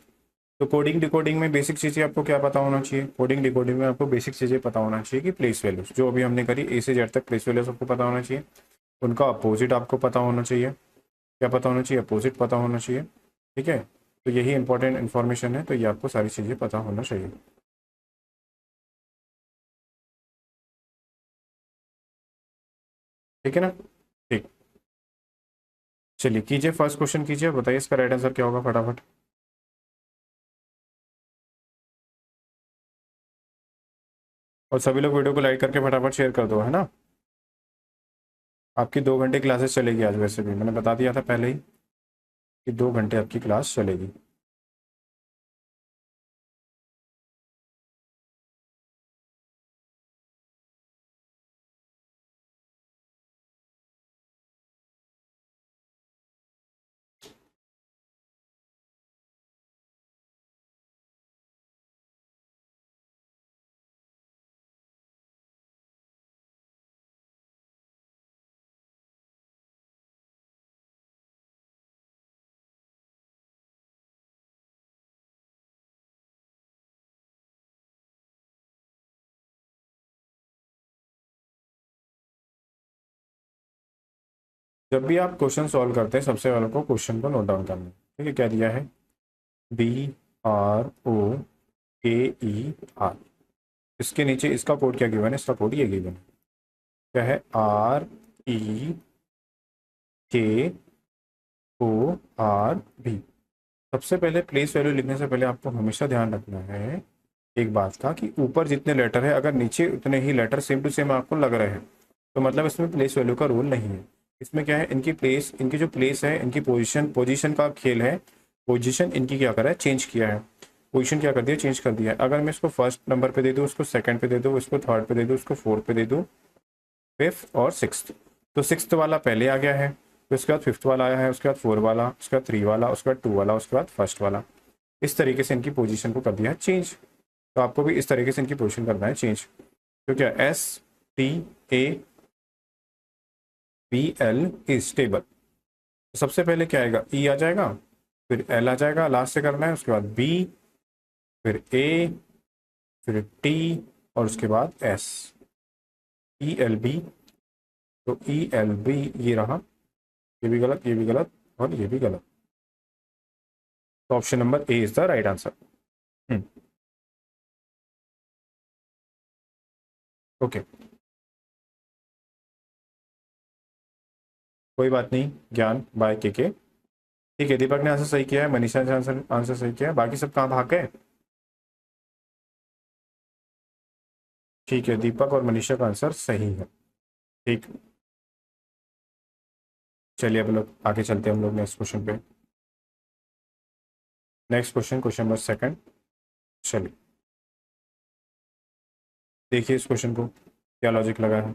तो कोडिंग डिकोडिंग में बेसिक चीज़ें आपको क्या पता होना चाहिए? कोडिंग डिकोडिंग में आपको बेसिक चीज़ें पता होना चाहिए कि प्लेस वैल्यूज जो अभी हमने करी, ए से जेड तक प्लेस वैल्यूज आपको पता होना चाहिए। उनका अपोजिट आपको पता होना चाहिए। क्या पता होना चाहिए? अपोजिट पता होना चाहिए। ठीक है, तो यही इंपॉर्टेंट इन्फॉर्मेशन है, तो ये आपको सारी चीज़ें पता होना चाहिए। ठीक है ना? ठीक, चलिए कीजिए, फर्स्ट क्वेश्चन कीजिए, बताइए इसका राइट आंसर क्या होगा फटाफट। और सभी लोग वीडियो को लाइक करके फटाफट शेयर कर दो, है ना? आपकी 2 घंटे क्लासेस चलेगी आज, वैसे भी मैंने बता दिया था पहले ही कि 2 घंटे आपकी क्लास चलेगी। जब भी आप क्वेश्चन सॉल्व करते हैं, सबसे पहले को क्वेश्चन को नोट डाउन करना है। ठीक है, क्या दिया है? BROKER। इसके नीचे इसका कोड क्या गिवन है? इसका कोड ये गिवन है, क्या है? REKORB। सबसे पहले प्लेस वैल्यू लिखने से पहले आपको हमेशा ध्यान रखना है एक बात का, कि ऊपर जितने लेटर है अगर नीचे उतने ही लेटर सेम टू सेम आपको लग रहे हैं, तो मतलब इसमें प्लेस वैल्यू का रूल नहीं है। इसमें क्या है, इनकी प्लेस, इनकी जो प्लेस है, इनकी पोजीशन, पोजीशन का खेल है। पोजीशन इनकी क्या करा है? चेंज किया है। पोजीशन क्या कर दिया? चेंज कर दिया है। अगर मैं इसको फर्स्ट नंबर पे दे दूँ, उसको सेकंड पे दे दूँ, इसको थर्ड पे दे दूँ, उसको फोर्थ पे दे दूँ, फिफ्थ और सिक्स्थ, तो सिक्स्थ वाला पहले आ गया है, फिर उसके बाद फिफ्थ वाला आया है, उसके बाद फोर वाला, उसके बाद थ्री वाला, उसके बाद टू वाला, उसके बाद फर्स्ट वाला। इस तरीके से इनकी पोजीशन को कर दिया है चेंज। तो आपको भी इस तरीके से इनकी पोजीशन करना है चेंज। तो क्या? STABL is table. सबसे पहले क्या आएगा? ई आ जाएगा, फिर एल आ जाएगा, लास्ट से करना है, उसके बाद बी, फिर ए, फिर टी, और उसके बाद एस। ELB। तो ELB ये रहा, ये भी गलत, ये भी गलत, और ये भी गलत। तो option number A is the right answer. Okay, कोई बात नहीं, ज्ञान बाय के। ठीक है, दीपक ने आंसर सही किया है, मनीषा ने आंसर आंसर सही किया है, बाकी सब कहाँ भाग गए? ठीक है, दीपक और मनीषा का आंसर सही है। ठीक, चलिए अब लोग आगे चलते हैं हम लोग नेक्स्ट क्वेश्चन पे। Next question, question number second. चलिए देखिए इस क्वेश्चन को क्या लॉजिक लगा है।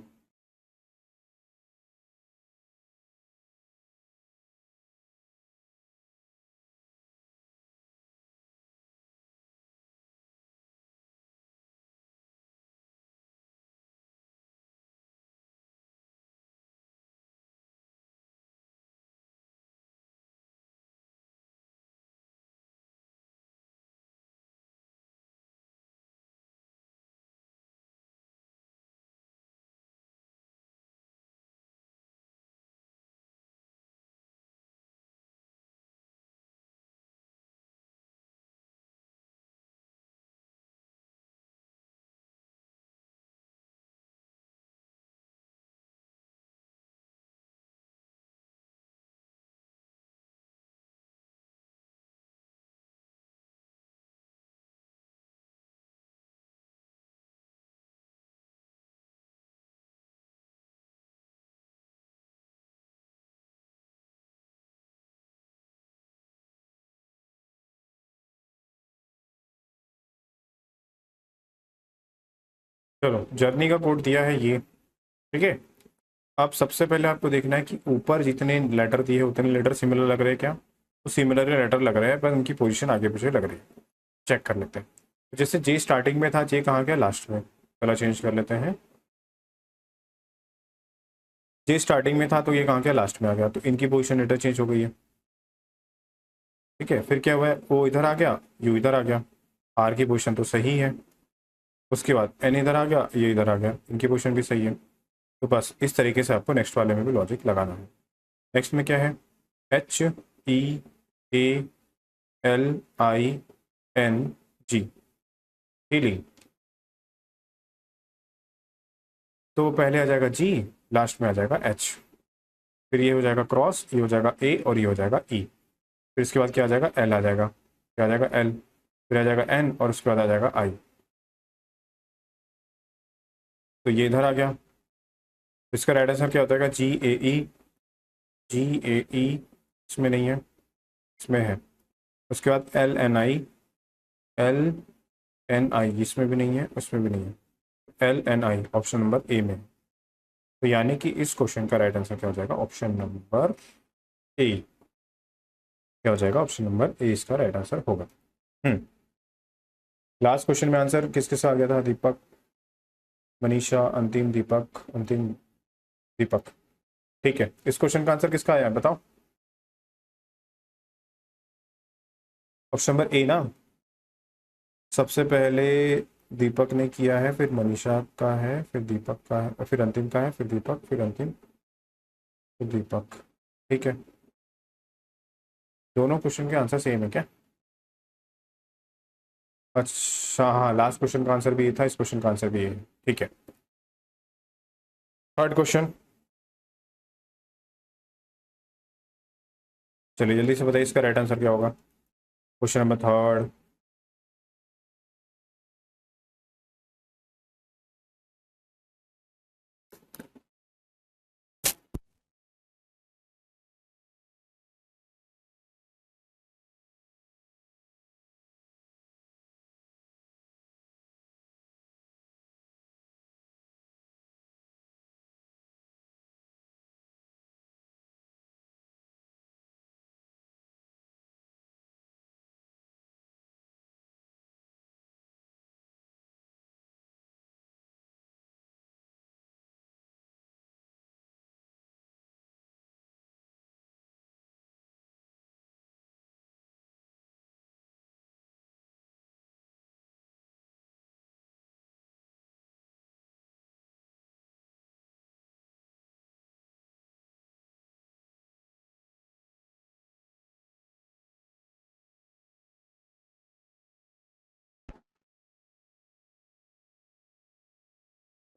चलो जर्नी का कोड दिया है ये, ठीक है। अब सबसे पहले आपको देखना है कि ऊपर जितने लेटर दिए हैं उतने लेटर सिमिलर लग रहे हैं क्या, तो सिमिलर लेटर लग रहे हैं पर उनकी पोजीशन आगे पीछे लग रही है। चेक कर लेते हैं। जैसे जे स्टार्टिंग में था, जे कहाँ गया लास्ट में, पहला चेंज कर लेते हैं। जे स्टार्टिंग में था तो ये कहाँ गया लास्ट में आ गया, तो इनकी पोजीशन इंटरचेंज हो गई है, ठीक है। फिर क्या हुआ है, ओ इधर आ गया, यू इधर आ गया, आर की पोजीशन तो सही है। उसके बाद एन इधर आ गया, ये इधर आ गया, इनकी पोजीशन भी सही है। तो बस इस तरीके से आपको नेक्स्ट वाले में भी लॉजिक लगाना है। नेक्स्ट में क्या है, H E A L I N G, healing. तो पहले आ जाएगा जी, लास्ट में आ जाएगा एच, फिर ये हो जाएगा क्रॉस, ये हो जाएगा ए और ये हो जाएगा ई। फिर इसके बाद क्या आ जाएगा, एल आ जाएगा, क्या आ जाएगा एल, फिर आ जाएगा एन और उसके बाद आ जाएगा आई। तो ये इधर आ गया। इसका राइट आंसर क्या हो जाएगा, जी ए ई, जी ए ई, इसमें नहीं है, इसमें है। उसके बाद L N I, L N I, इसमें भी नहीं है, उसमें भी नहीं है, L N I option number A में। तो यानी कि इस क्वेश्चन का राइट आंसर क्या हो जाएगा, ऑप्शन नंबर ए। क्या हो जाएगा, ऑप्शन नंबर ए इसका राइट आंसर होगा। लास्ट क्वेश्चन में आंसर किस किसका आ गया था, दीपक, मनीषा, अंतिम, दीपक, अंतिम, दीपक। ठीक है, इस क्वेश्चन का आंसर किसका आया बताओ, ऑप्शन नंबर ए ना। सबसे पहले दीपक ने किया है, फिर मनीषा का है, फिर दीपक का है, फिर अंतिम का है, फिर दीपक, फिर अंतिम, फिर दीपक। ठीक है, दोनों क्वेश्चन के आंसर सेम है क्या? अच्छा हाँ, लास्ट क्वेश्चन का आंसर भी ये था, इस क्वेश्चन का आंसर भी ये है। ठीक है, थर्ड क्वेश्चन, चलिए जल्दी से बताइए इसका राइट आंसर क्या होगा। Question number third,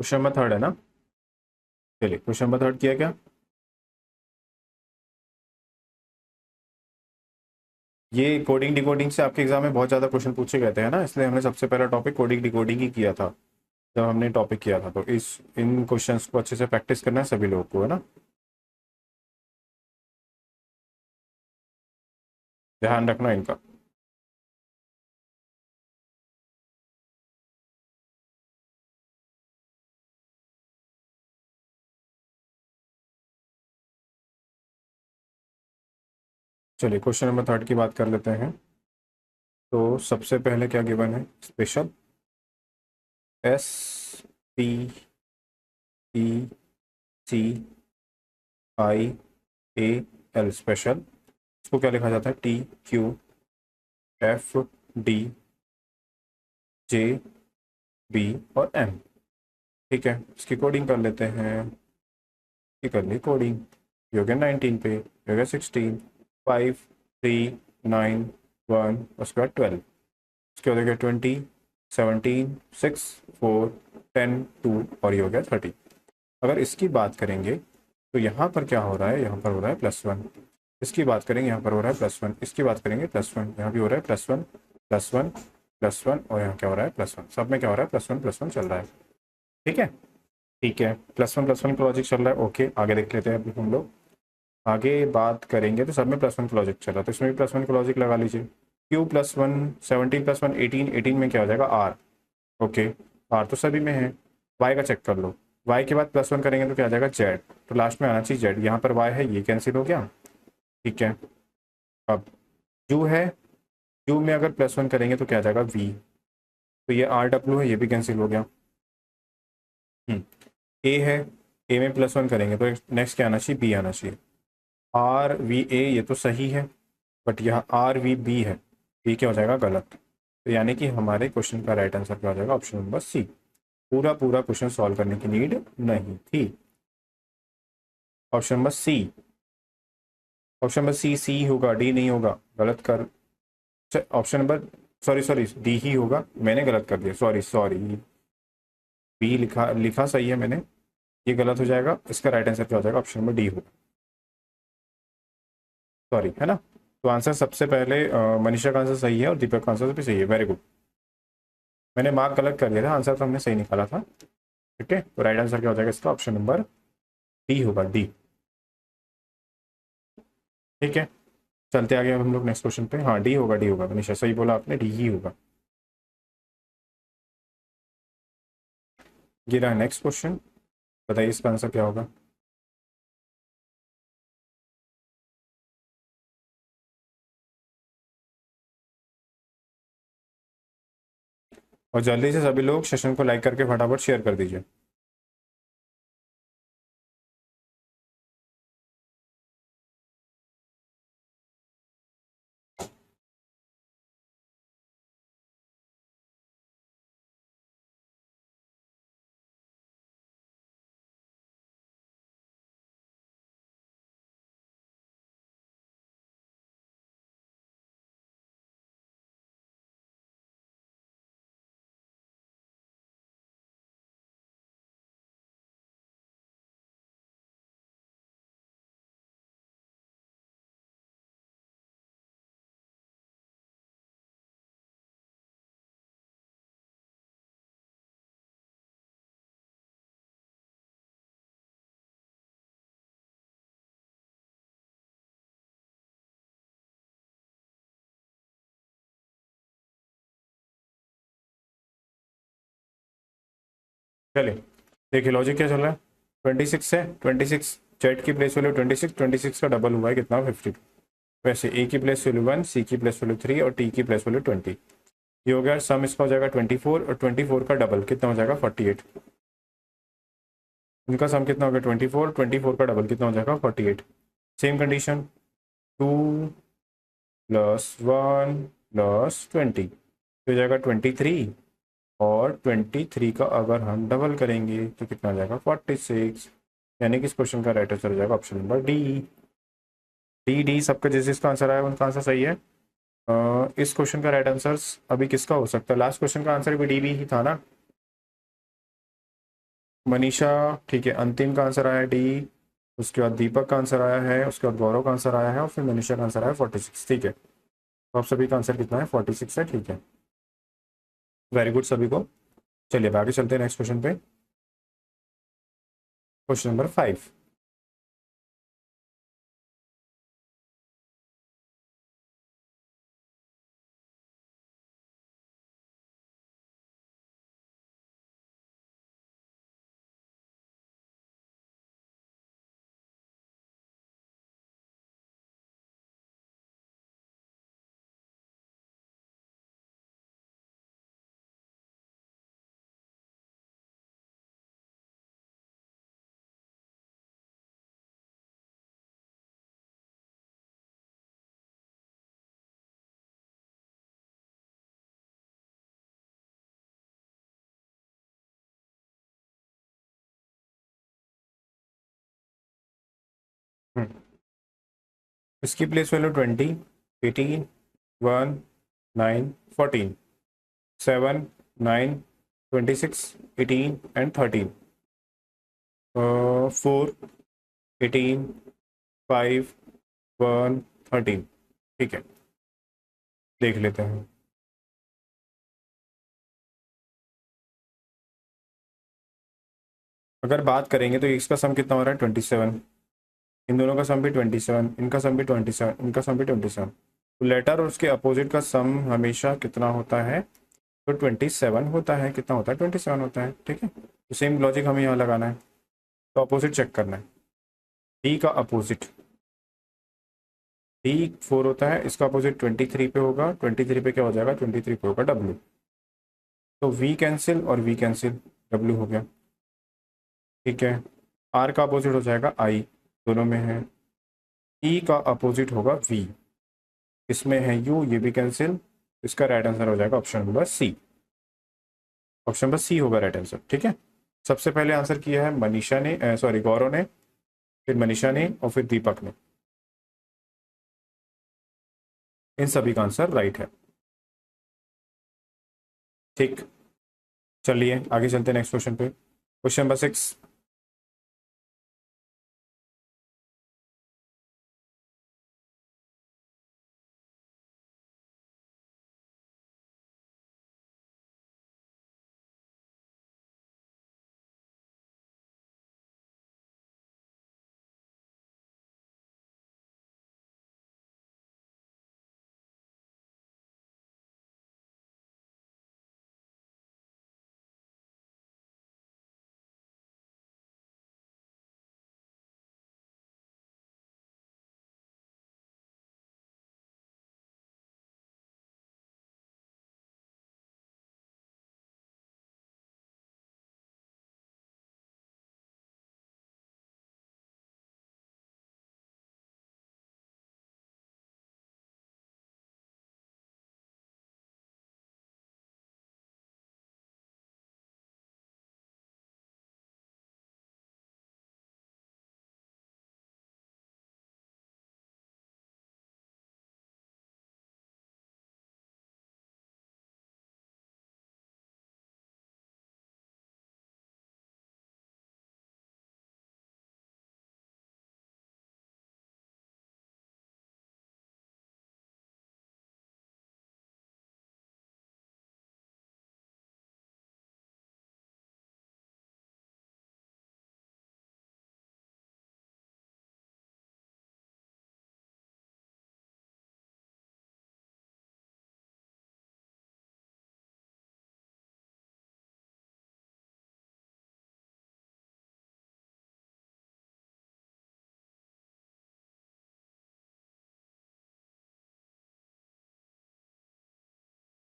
question number third है ना। चलिए क्वेश्चन नंबर थर्ड किया क्या, ये कोडिंग डिकोडिंग से आपके एग्जाम में बहुत ज़्यादा क्वेश्चन पूछे गए थे, है ना, इसलिए हमने सबसे पहला टॉपिक कोडिंग डिकोडिंग ही किया था जब हमने टॉपिक किया था। तो इस इन क्वेश्चंस को अच्छे से प्रैक्टिस करना है सभी लोगों को, है ना, ध्यान रखना इनका। चलिए क्वेश्चन नंबर थर्ड की बात कर लेते हैं। तो सबसे पहले क्या गिवन है, special, S P E C I A L, special. इसको क्या लिखा जाता है, T Q F D J B और एम। ठीक है, इसकी कोडिंग कर लेते हैं। ये कर ली कोडिंग, ये हो गया 19 पे, ये हो गया 16, 5 3 9 1, उसके बाद 12, उसके बाद हो गया 20 17 6 4 10 2 और ये हो गया 30। अगर इसकी बात करेंगे तो यहाँ पर क्या हो रहा है, यहाँ पर हो रहा है +1। इसकी बात करेंगे यहाँ पर हो रहा है +1, इसकी बात करेंगे +1, यहाँ भी हो रहा है +1 +1 +1 और यहाँ क्या हो रहा है +1, सब में क्या हो रहा है +1 चल रहा है। ठीक है, ठीक है, +1 का लॉजिक चल रहा है। ओके, आगे देख लेते हैं अभी हम लोग। आगे बात करेंगे तो सब में +1 का लॉजिक चल रहा है, तो इसमें भी +1 का लॉजिक लगा लीजिए। Q +1 17 +1 18, 18 में क्या हो जाएगा आर। ओके, आर तो सभी में है, वाई का चेक कर लो, वाई के बाद +1 करेंगे तो क्या आ जाएगा जेड, तो लास्ट में आना चाहिए जेड, यहाँ पर वाई है ये कैंसिल हो गया, ठीक है। अब यू है, यू में अगर +1 करेंगे तो क्या आ जाएगा वी, तो ये आर डब्ल्यू है ये भी कैंसिल हो गया। ए है, ए में +1 करेंगे तो नेक्स्ट क्या आना चाहिए बी आना चाहिए, आर वी ए ये तो सही है, बट यहाँ आर वी बी है, बी क्या हो जाएगा गलत, तो यानी कि हमारे क्वेश्चन का राइट आंसर क्या हो जाएगा ऑप्शन नंबर सी। पूरा पूरा क्वेश्चन सॉल्व करने की नीड नहीं थी, option number C, option number C, C होगा डी नहीं होगा, गलत कर, option number, sorry sorry D ही होगा, मैंने गलत कर दिया, सॉरी सॉरी, बी लिखा लिखा सही है मैंने, ये गलत हो जाएगा, इसका राइट आंसर क्या हो जाएगा ऑप्शन नंबर डी होगा, सॉरी है ना। तो आंसर सबसे पहले मनीषा का आंसर सही है और दीपक का आंसर भी सही है, वेरी गुड। मैंने मार्क गलत कर दिया था, आंसर तो हमने सही निकाला था, ठीक है। तो राइट आंसर क्या हो जाएगा इसका ऑप्शन नंबर डी होगा, डी, ठीक है। चलते आगे अब हम लोग नेक्स्ट क्वेश्चन पे, हाँ डी होगा, डी होगा, मनीषा सही बोला आपने, डी ही होगा। ये रहा नेक्स्ट क्वेश्चन, बताइए इसका आंसर क्या होगा। और जल्दी से सभी लोग सेशन को लाइक करके फटाफट शेयर कर दीजिए। चलिए देखिए लॉजिक क्या चल रहा है, 26 है, 26 जेड की प्लेस वैल्यू 26, 26 का डबल हुआ है कितना 52, वैसे ए की प्लेस वैल्यू 1, सी की प्लेस वैल्यू 3 और टी की प्लेस वैल्यू 20, ये हो गया सम, इसका हो जाएगा 24 और 24 का डबल कितना हो जाएगा 48, इनका सम कितना हो गया 24, 24 का डबल कितना हो जाएगा 48। सेम कंडीशन 2 + 1 + 20 तो हो जाएगा 23, और 23 का अगर हम डबल करेंगे तो कितना आ जाएगा 46, यानी कि इस क्वेश्चन का राइट आंसर हो जाएगा option number D, D D सबका जैसे इसका आंसर आया उनका आंसर सही है। इस क्वेश्चन का राइट आंसर अभी किसका हो सकता है, लास्ट क्वेश्चन का आंसर भी डी बी ही था ना मनीषा, ठीक है, अंतिम का आंसर आया डी, उसके बाद दीपक का आंसर आया है, उसके बाद गौरव का आंसर आया है और फिर मनीषा का आंसर आया 46, ठीक है। तो आप सभी का आंसर कितना है 46 है, ठीक है, वेरी गुड सभी को। चलिए आगे चलते हैं नेक्स्ट क्वेश्चन पे, क्वेश्चन नंबर 5। इसकी प्लेस वैल्यू 20, 18, 1, 9, 14, 7, 9, 26, 18 एंड 13, 4, 18, 5, 1, 13, ठीक है, देख लेते हैं। अगर बात करेंगे तो इसका सम कितना हो रहा है 27, इन दोनों का सम भी 27, इनका सम भी 27, इनका सम भी 27, तो लेटर और उसके अपोजिट का सम हमेशा कितना होता है तो 27 होता है, कितना होता है 27 होता है, ठीक है। तो सेम लॉजिक हमें यहाँ लगाना है, तो अपोजिट चेक करना है। डी का अपोजिट, डी 4 होता है, इसका अपोजिट 23 पे होगा, 23 पे क्या हो जाएगा, 23 पे होगा डब्ल्यू। तो वी कैंसिल और वी कैंसिल, डब्ल्यू हो गया, ठीक है। आर का अपोजिट हो जाएगा आई, दोनों में है। ई का अपोजिट होगा वी, इसमें है यू, ये भी कैंसिल। इसका राइट आंसर हो जाएगा option number C, option number C होगा राइट आंसर, ठीक है। सबसे पहले आंसर किया है मनीषा ने, सॉरी गौरव ने, फिर मनीषा ने और फिर दीपक ने। इन सभी का आंसर राइट है, ठीक। चलिए आगे चलते हैं नेक्स्ट क्वेश्चन पे, क्वेश्चन नंबर 6।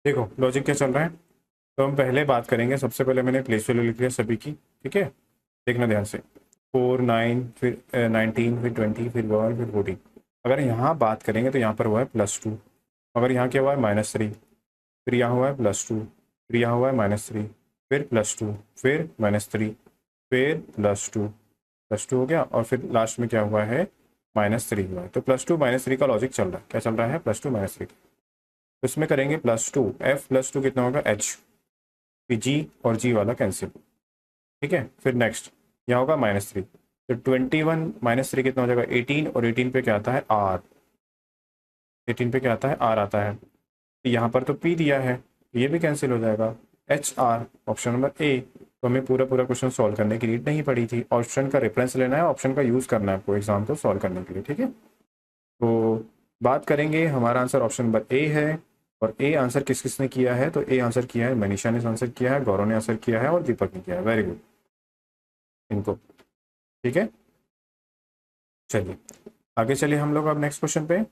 देखो लॉजिक क्या चल रहा है, तो हम पहले बात करेंगे, सबसे पहले मैंने प्लेस वैल्यू लिख लिया सभी की, ठीक है। देखना ध्यान से, 4 9 फिर 19 फिर 20 फिर 1 फिर 14। अगर यहाँ बात करेंगे तो यहाँ पर हुआ है +2, अगर यहाँ क्या हुआ है -3, फिर यहाँ हुआ है +2, फिर यहाँ हुआ है -3, फिर +2, फिर -3, फिर +2 हो गया, और फिर लास्ट में क्या हुआ है -3 हुआ है। तो +2 -3 का लॉजिक चल रहा है, क्या चल रहा है +2 -3। तो इसमें करेंगे +2, f+2 कितना होगा h, फिर g और g वाला कैंसिल, ठीक है। फिर नेक्स्ट यहाँ होगा -3, तो 21 -3 कितना हो जाएगा 18, और 18 पे क्या आता है r, 18 पे क्या आता है r आता है। तो यहाँ पर तो p दिया है, ये भी कैंसिल हो जाएगा, एच आर, ऑप्शन नंबर ए। तो हमें पूरा पूरा क्वेश्चन सॉल्व करने की नीड नहीं पड़ी थी, ऑप्शन का रेफरेंस लेना है, ऑप्शन का यूज़ करना है आपको एग्जाम को सॉल्व करने के लिए, ठीक है। तो बात करेंगे, हमारा आंसर ऑप्शन नंबर ए है। और ए आंसर किस किसने किया है, तो ए आंसर किया है मनीषा ने आंसर किया है, गौरव ने आंसर किया है और दीपक ने किया है, वेरी गुड इनको, ठीक है। चलिए आगे चलिए हम लोग अब नेक्स्ट क्वेश्चन पे।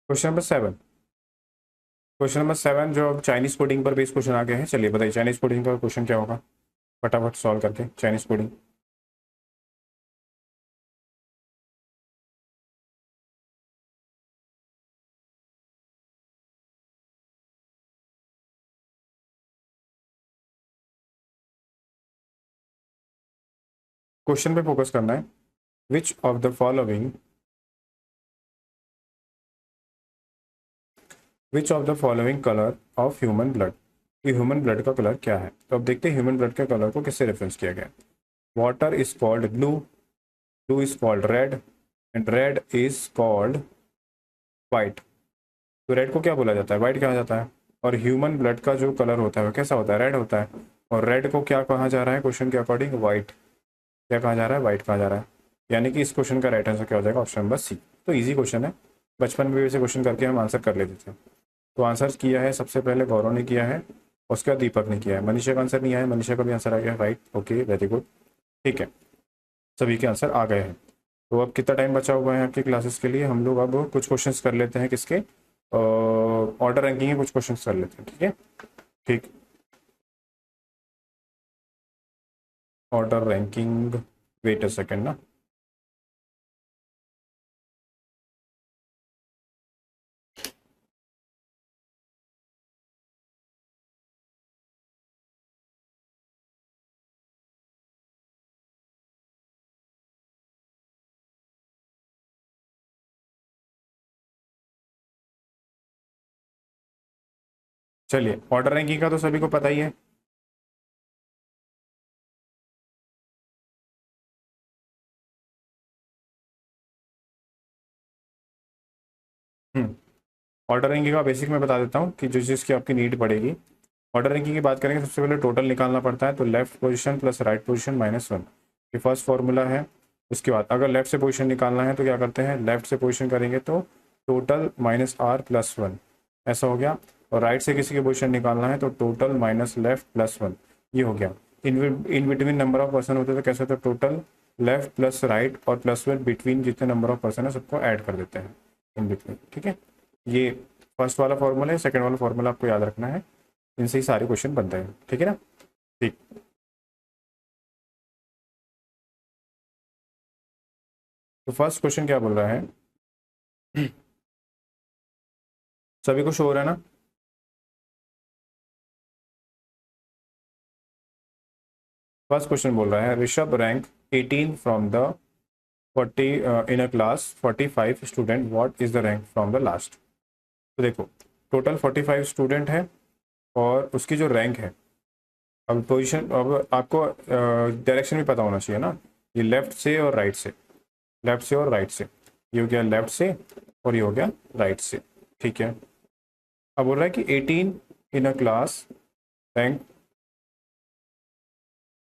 क्वेश्चन नंबर 7, क्वेश्चन नंबर 7 जो अब चाइनीज कोडिंग पर बेस्ड क्वेश्चन आ गए हैं, चलिए बताइए चाइनीज कोडिंग का क्वेश्चन क्या होगा। फटाफट सॉल्व करके चाइनीज पुडिंग। क्वेश्चन पे फोकस करना है। Which of the following which of the following colour of human blood, कि ह्यूमन ब्लड का कलर क्या है। तो अब देखते हैं ह्यूमन ब्लड के कलर को किससे रेफरेंस किया गया है। Water is called blue, blue is called red, and red is called white. तो रेड को क्या बोला जाता है, वाइट कहा जाता है। और ह्यूमन ब्लड का जो कलर होता है वो कैसा होता है, रेड होता है। और रेड को क्या कहा जा रहा है क्वेश्चन के अकॉर्डिंग, वाइट। क्या कहा जा रहा है, वाइट कहा जा रहा है। यानी कि इस क्वेश्चन का राइट आंसर क्या हो जाएगा, ऑप्शन नंबर सी। तो इजी क्वेश्चन है, बचपन में भी वैसे क्वेश्चन करके हम आंसर कर लेते थे। तो आंसर किया है सबसे पहले गौरव ने किया है, उसके बाद दीपक ने किया है। मनीषा का आंसर नहीं आया है, मनीषा का भी आंसर आ गया है, राइट, ओके, वेरी गुड। ठीक है, सभी के आंसर आ गए हैं। तो अब कितना टाइम बचा हुआ है आपकी क्लासेस के लिए, हम लोग अब कुछ क्वेश्चंस कर लेते हैं किसके, ऑर्डर रैंकिंग के कुछ क्वेश्चंस कर लेते हैं, ठीक है। ठीक, order ranking, wait a second ना। चलिए, ऑर्डर रैंकिंग का तो सभी को पता ही है। ऑर्डर रैंकिंग का बेसिक मैं बता देता हूँ कि जो चीज़ की आपकी नीड पड़ेगी। ऑर्डर रैंकिंग की बात करेंगे, सबसे पहले टोटल निकालना पड़ता है। तो left position plus right position minus one, ये फर्स्ट फॉर्मूला है। उसके बाद अगर लेफ्ट से पोजीशन निकालना है तो क्या करते हैं, लेफ्ट से पोजीशन करेंगे तो total minus R plus one, ऐसा हो गया। और राइट से किसी की पोजीशन निकालना है तो total minus left plus one, ये हो गया। In between number of person होते तो कैसे होता है, टोटल लेफ्ट प्लस राइट और प्लस वन बिटवीन जितने नंबर ऑफ पर्सन है सबको ऐड कर देते हैं इन बिटवीन, ठीक है। ये फर्स्ट वाला फॉर्मूला है, सेकंड वाला फॉर्मूला आपको याद रखना है। इनसे ही सारे क्वेश्चन बनते हैं, ठीक है ना। ठीक, तो फर्स्ट क्वेश्चन क्या बोल रहा है, सभी को शो हो रहा है ना। फर्स्ट क्वेश्चन बोल रहा है Rishabh rank 18 from the 40 in a class 45 student, what is the rank from the last. तो देखो, टोटल 45 स्टूडेंट है और उसकी जो रैंक है, अब पोजीशन, अब आपको डायरेक्शन भी पता होना चाहिए ना। ये लेफ्ट से और राइट से, लेफ्ट से और राइट से, ये हो गया लेफ्ट से और ये हो गया राइट से, ठीक है। अब बोल रहा है कि 18 इन अ क्लास रैंक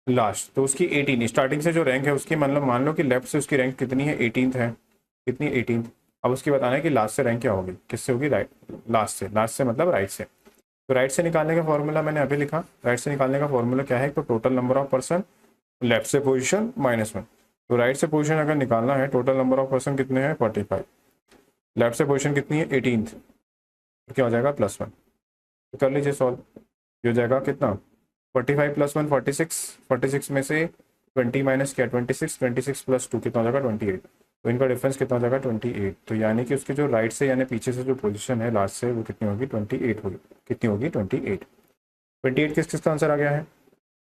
लास्ट, तो उसकी 18 स्टार्टिंग से जो रैंक है उसकी, मतलब मान लो कि लेफ्ट से उसकी रैंक कितनी है, 18th है, कितनी, 18th। अब उसकी बताना है कि लास्ट से रैंक क्या होगी, किससे होगी, राइट, लास्ट से, लास्ट से मतलब राइट से। तो राइट से निकालने का फॉर्मूला मैंने अभी लिखा, राइट से निकालने का फॉर्मूला क्या है, तो total number of person left से पोजीशन माइनस वन। तो राइट से पोजीशन अगर निकालना है, टोटल नंबर ऑफ पर्सन कितने हैं, 45, लेफ्ट से पोजीशन कितनी है, 18th, तो क्या हो जाएगा, प्लस वन। तो कर लीजिए सॉल्व, ये हो जाएगा कितना, 45 प्लस वन 46, 46 में से 20 माइनस किया 26, 26 प्लस टू कितना हो जाएगा, 28। तो इनका डिफरेंस कितना हो जाएगा, 28। तो यानी कि उसके जो राइट से यानी पीछे से जो पोजीशन है लास्ट से, वो कितनी होगी, 28 होगी। कितनी होगी, 28। 28 किस किसका आंसर आ गया है,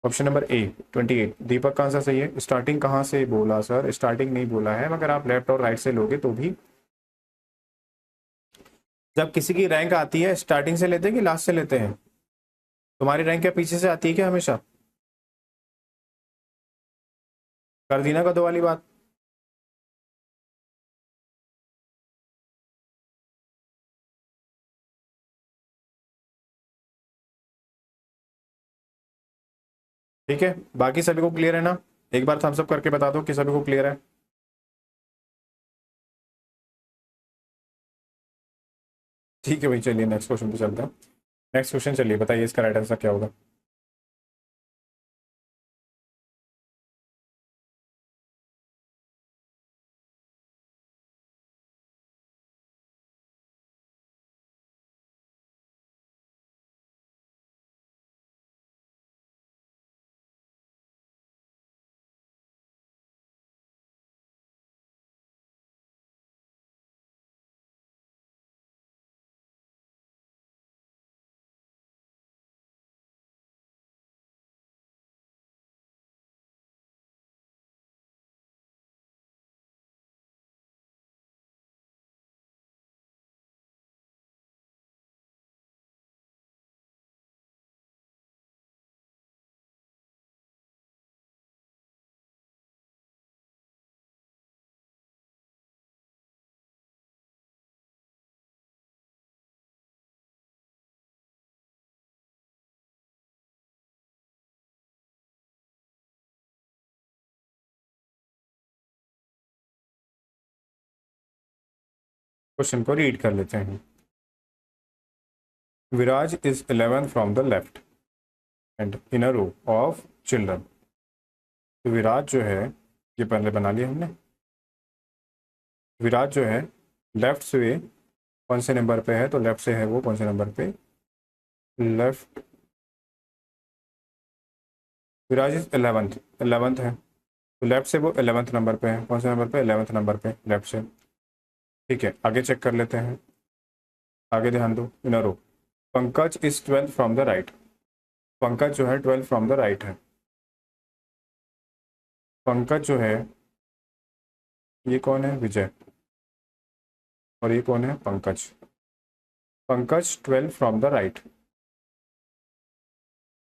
ऑप्शन नंबर ए 28। दीपक का आंसर सही है। स्टार्टिंग कहाँ से बोला सर, स्टार्टिंग नहीं बोला है, मगर आप लेफ्ट और राइट से लोगे तो भी, जब किसी की रैंक आती है स्टार्टिंग से लेते हैं कि लास्ट से लेते हैं। तुम्हारी रैंक क्या पीछे से आती है क्या हमेशा, कर दी ना कदो वाली बात। ठीक है, बाकी सभी को क्लियर है ना, एक बार थम्स अप करके बता दो कि सभी को क्लियर है। ठीक है भाई, चलिए नेक्स्ट क्वेश्चन पे चलते हैं। नेक्स्ट क्वेश्चन, चलिए बताइए इसका राइट आंसर क्या होगा। क्वेश्चन को रीड कर लेते हैं। Viraj is 11th from the left end in a row of children. तो विराज जो है, ये पहले बना लिया हमने। विराज जो है लेफ्ट से कौन से नंबर पे है, तो लेफ्ट से है वो कौन से नंबर पे, लेफ्ट। विराज इज 11th है, तो लेफ्ट से वो 11th नंबर पे है। कौन से नंबर पे, 11th नंबर पे लेफ्ट से। ठीक है, आगे चेक कर लेते हैं। आगे ध्यान दो, in a row. Pankaj is 12th from the right. Pankaj जो है 12th फ्रॉम द राइट है। पंकज जो है, ये कौन है, विजय, और ये कौन है, Pankaj. Pankaj 12th from the right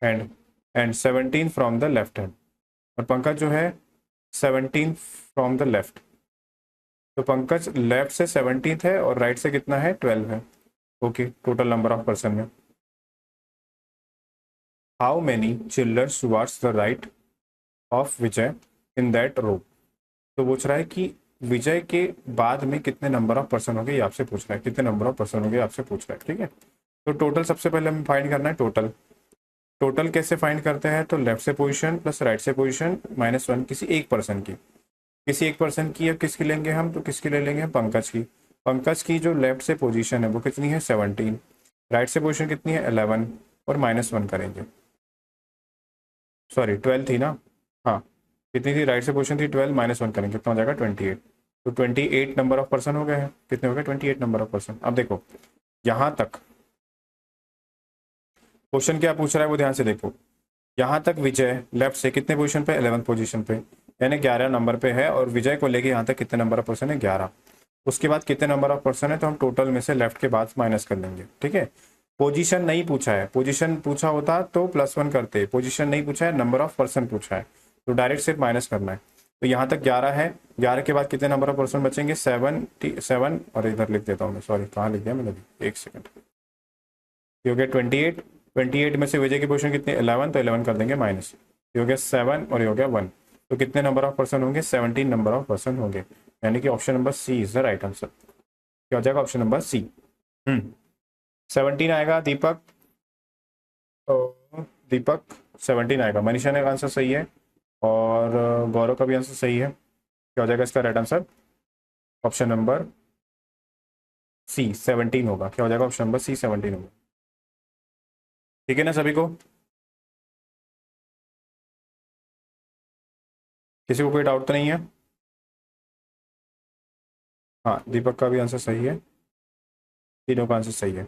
hand and 17 from the left hand. और पंकज जो है 17 फ्रॉम द लेफ्ट। तो पंकज लेफ्ट से 17th है और राइट से कितना है, 12 है। Okay, total number of person में how many children towards the right of Vijay in that row. तो पूछ रहा है कि विजय के बाद में कितने नंबर ऑफ पर्सन हो गए, ये आपसे पूछ रहा है। कितने नंबर ऑफ पर्सन हो गए आपसे पूछ रहा है। ठीक है, तो टोटल सबसे पहले हमें फाइंड करना है टोटल। टोटल कैसे फाइंड करते हैं, तो लेफ्ट से पोजीशन प्लस राइट से पोजीशन -1 किसी एक पर्सन की। किसी एक पर्सन की अब किसकी लेंगे हम, तो किसकी ले लेंगे, पंकज की। पंकज की जो लेफ्ट से पोजीशन है वो कितनी है, 17। राइट से पोजीशन कितनी है, 11, और -1 करेंगे। सॉरी 12 थी ना, हाँ कितनी थी, राइट से पोजीशन थी 12, -1 करेंगे, कितना हो जाएगा 28। तो 28 नंबर ऑफ पर्सन हो गए हैं। कितने हो गए, 28 नंबर ऑफ पर्सन। अब देखो यहाँ तक क्वेश्चन क्या पूछ रहा है वो ध्यान से देखो। यहाँ तक विजय लेफ्ट से कितने पोजीशन पे, 11th पोजीशन पे, यानी 11 नंबर पे है। और विजय को लेके यहाँ तक कितने नंबर ऑफ पर्सन है, 11। उसके बाद कितने नंबर ऑफ पर्सन है, तो हम टोटल में से लेफ्ट के बाद माइनस कर लेंगे। ठीक है, पोजीशन नहीं पूछा है, पोजीशन पूछा होता तो +1 करते। पोजीशन नहीं पूछा है, नंबर ऑफ पर्सन पूछा है, तो डायरेक्ट सिर्फ माइनस करना है। तो यहाँ तक 11 है, 11 के बाद कितने नंबर ऑफ पर्सन बचेंगे, 7। और इधर लिख देता हूँ मैं, सॉरी कहाँ लिख दिया मैंने, एक सेकंड। ये हो गया 28। 28 में से विजय की पोजीशन कितनी, 11, तो 11 कर देंगे माइनस। ये हो गया 7 और ये हो गया 1। तो कितने नंबर ऑफ पर्सन होंगे, 17 नंबर ऑफ पर्सन होंगे। यानी कि option number C is the right answer. क्या हो जाएगा, ऑप्शन नंबर सी। 17 आएगा दीपक, तो दीपक 17 आएगा। मनीषा ने आंसर सही है और गौरव का भी आंसर सही है। क्या हो जाएगा इसका right answer, option number C 17 होगा। क्या हो जाएगा, ऑप्शन नंबर सी 17 होगा। ठीक है ना सभी को, किसी को कोई डाउट तो नहीं है। हाँ दीपक का भी आंसर सही है, तीनों का आंसर सही है।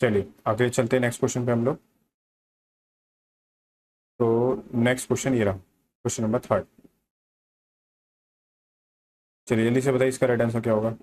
चलिए आगे चलते हैं नेक्स्ट क्वेश्चन पे हम लोग। तो नेक्स्ट क्वेश्चन ये रहा, क्वेश्चन नंबर 3। चलिए जल्दी से बताइए इसका राइट आंसर क्या होगा।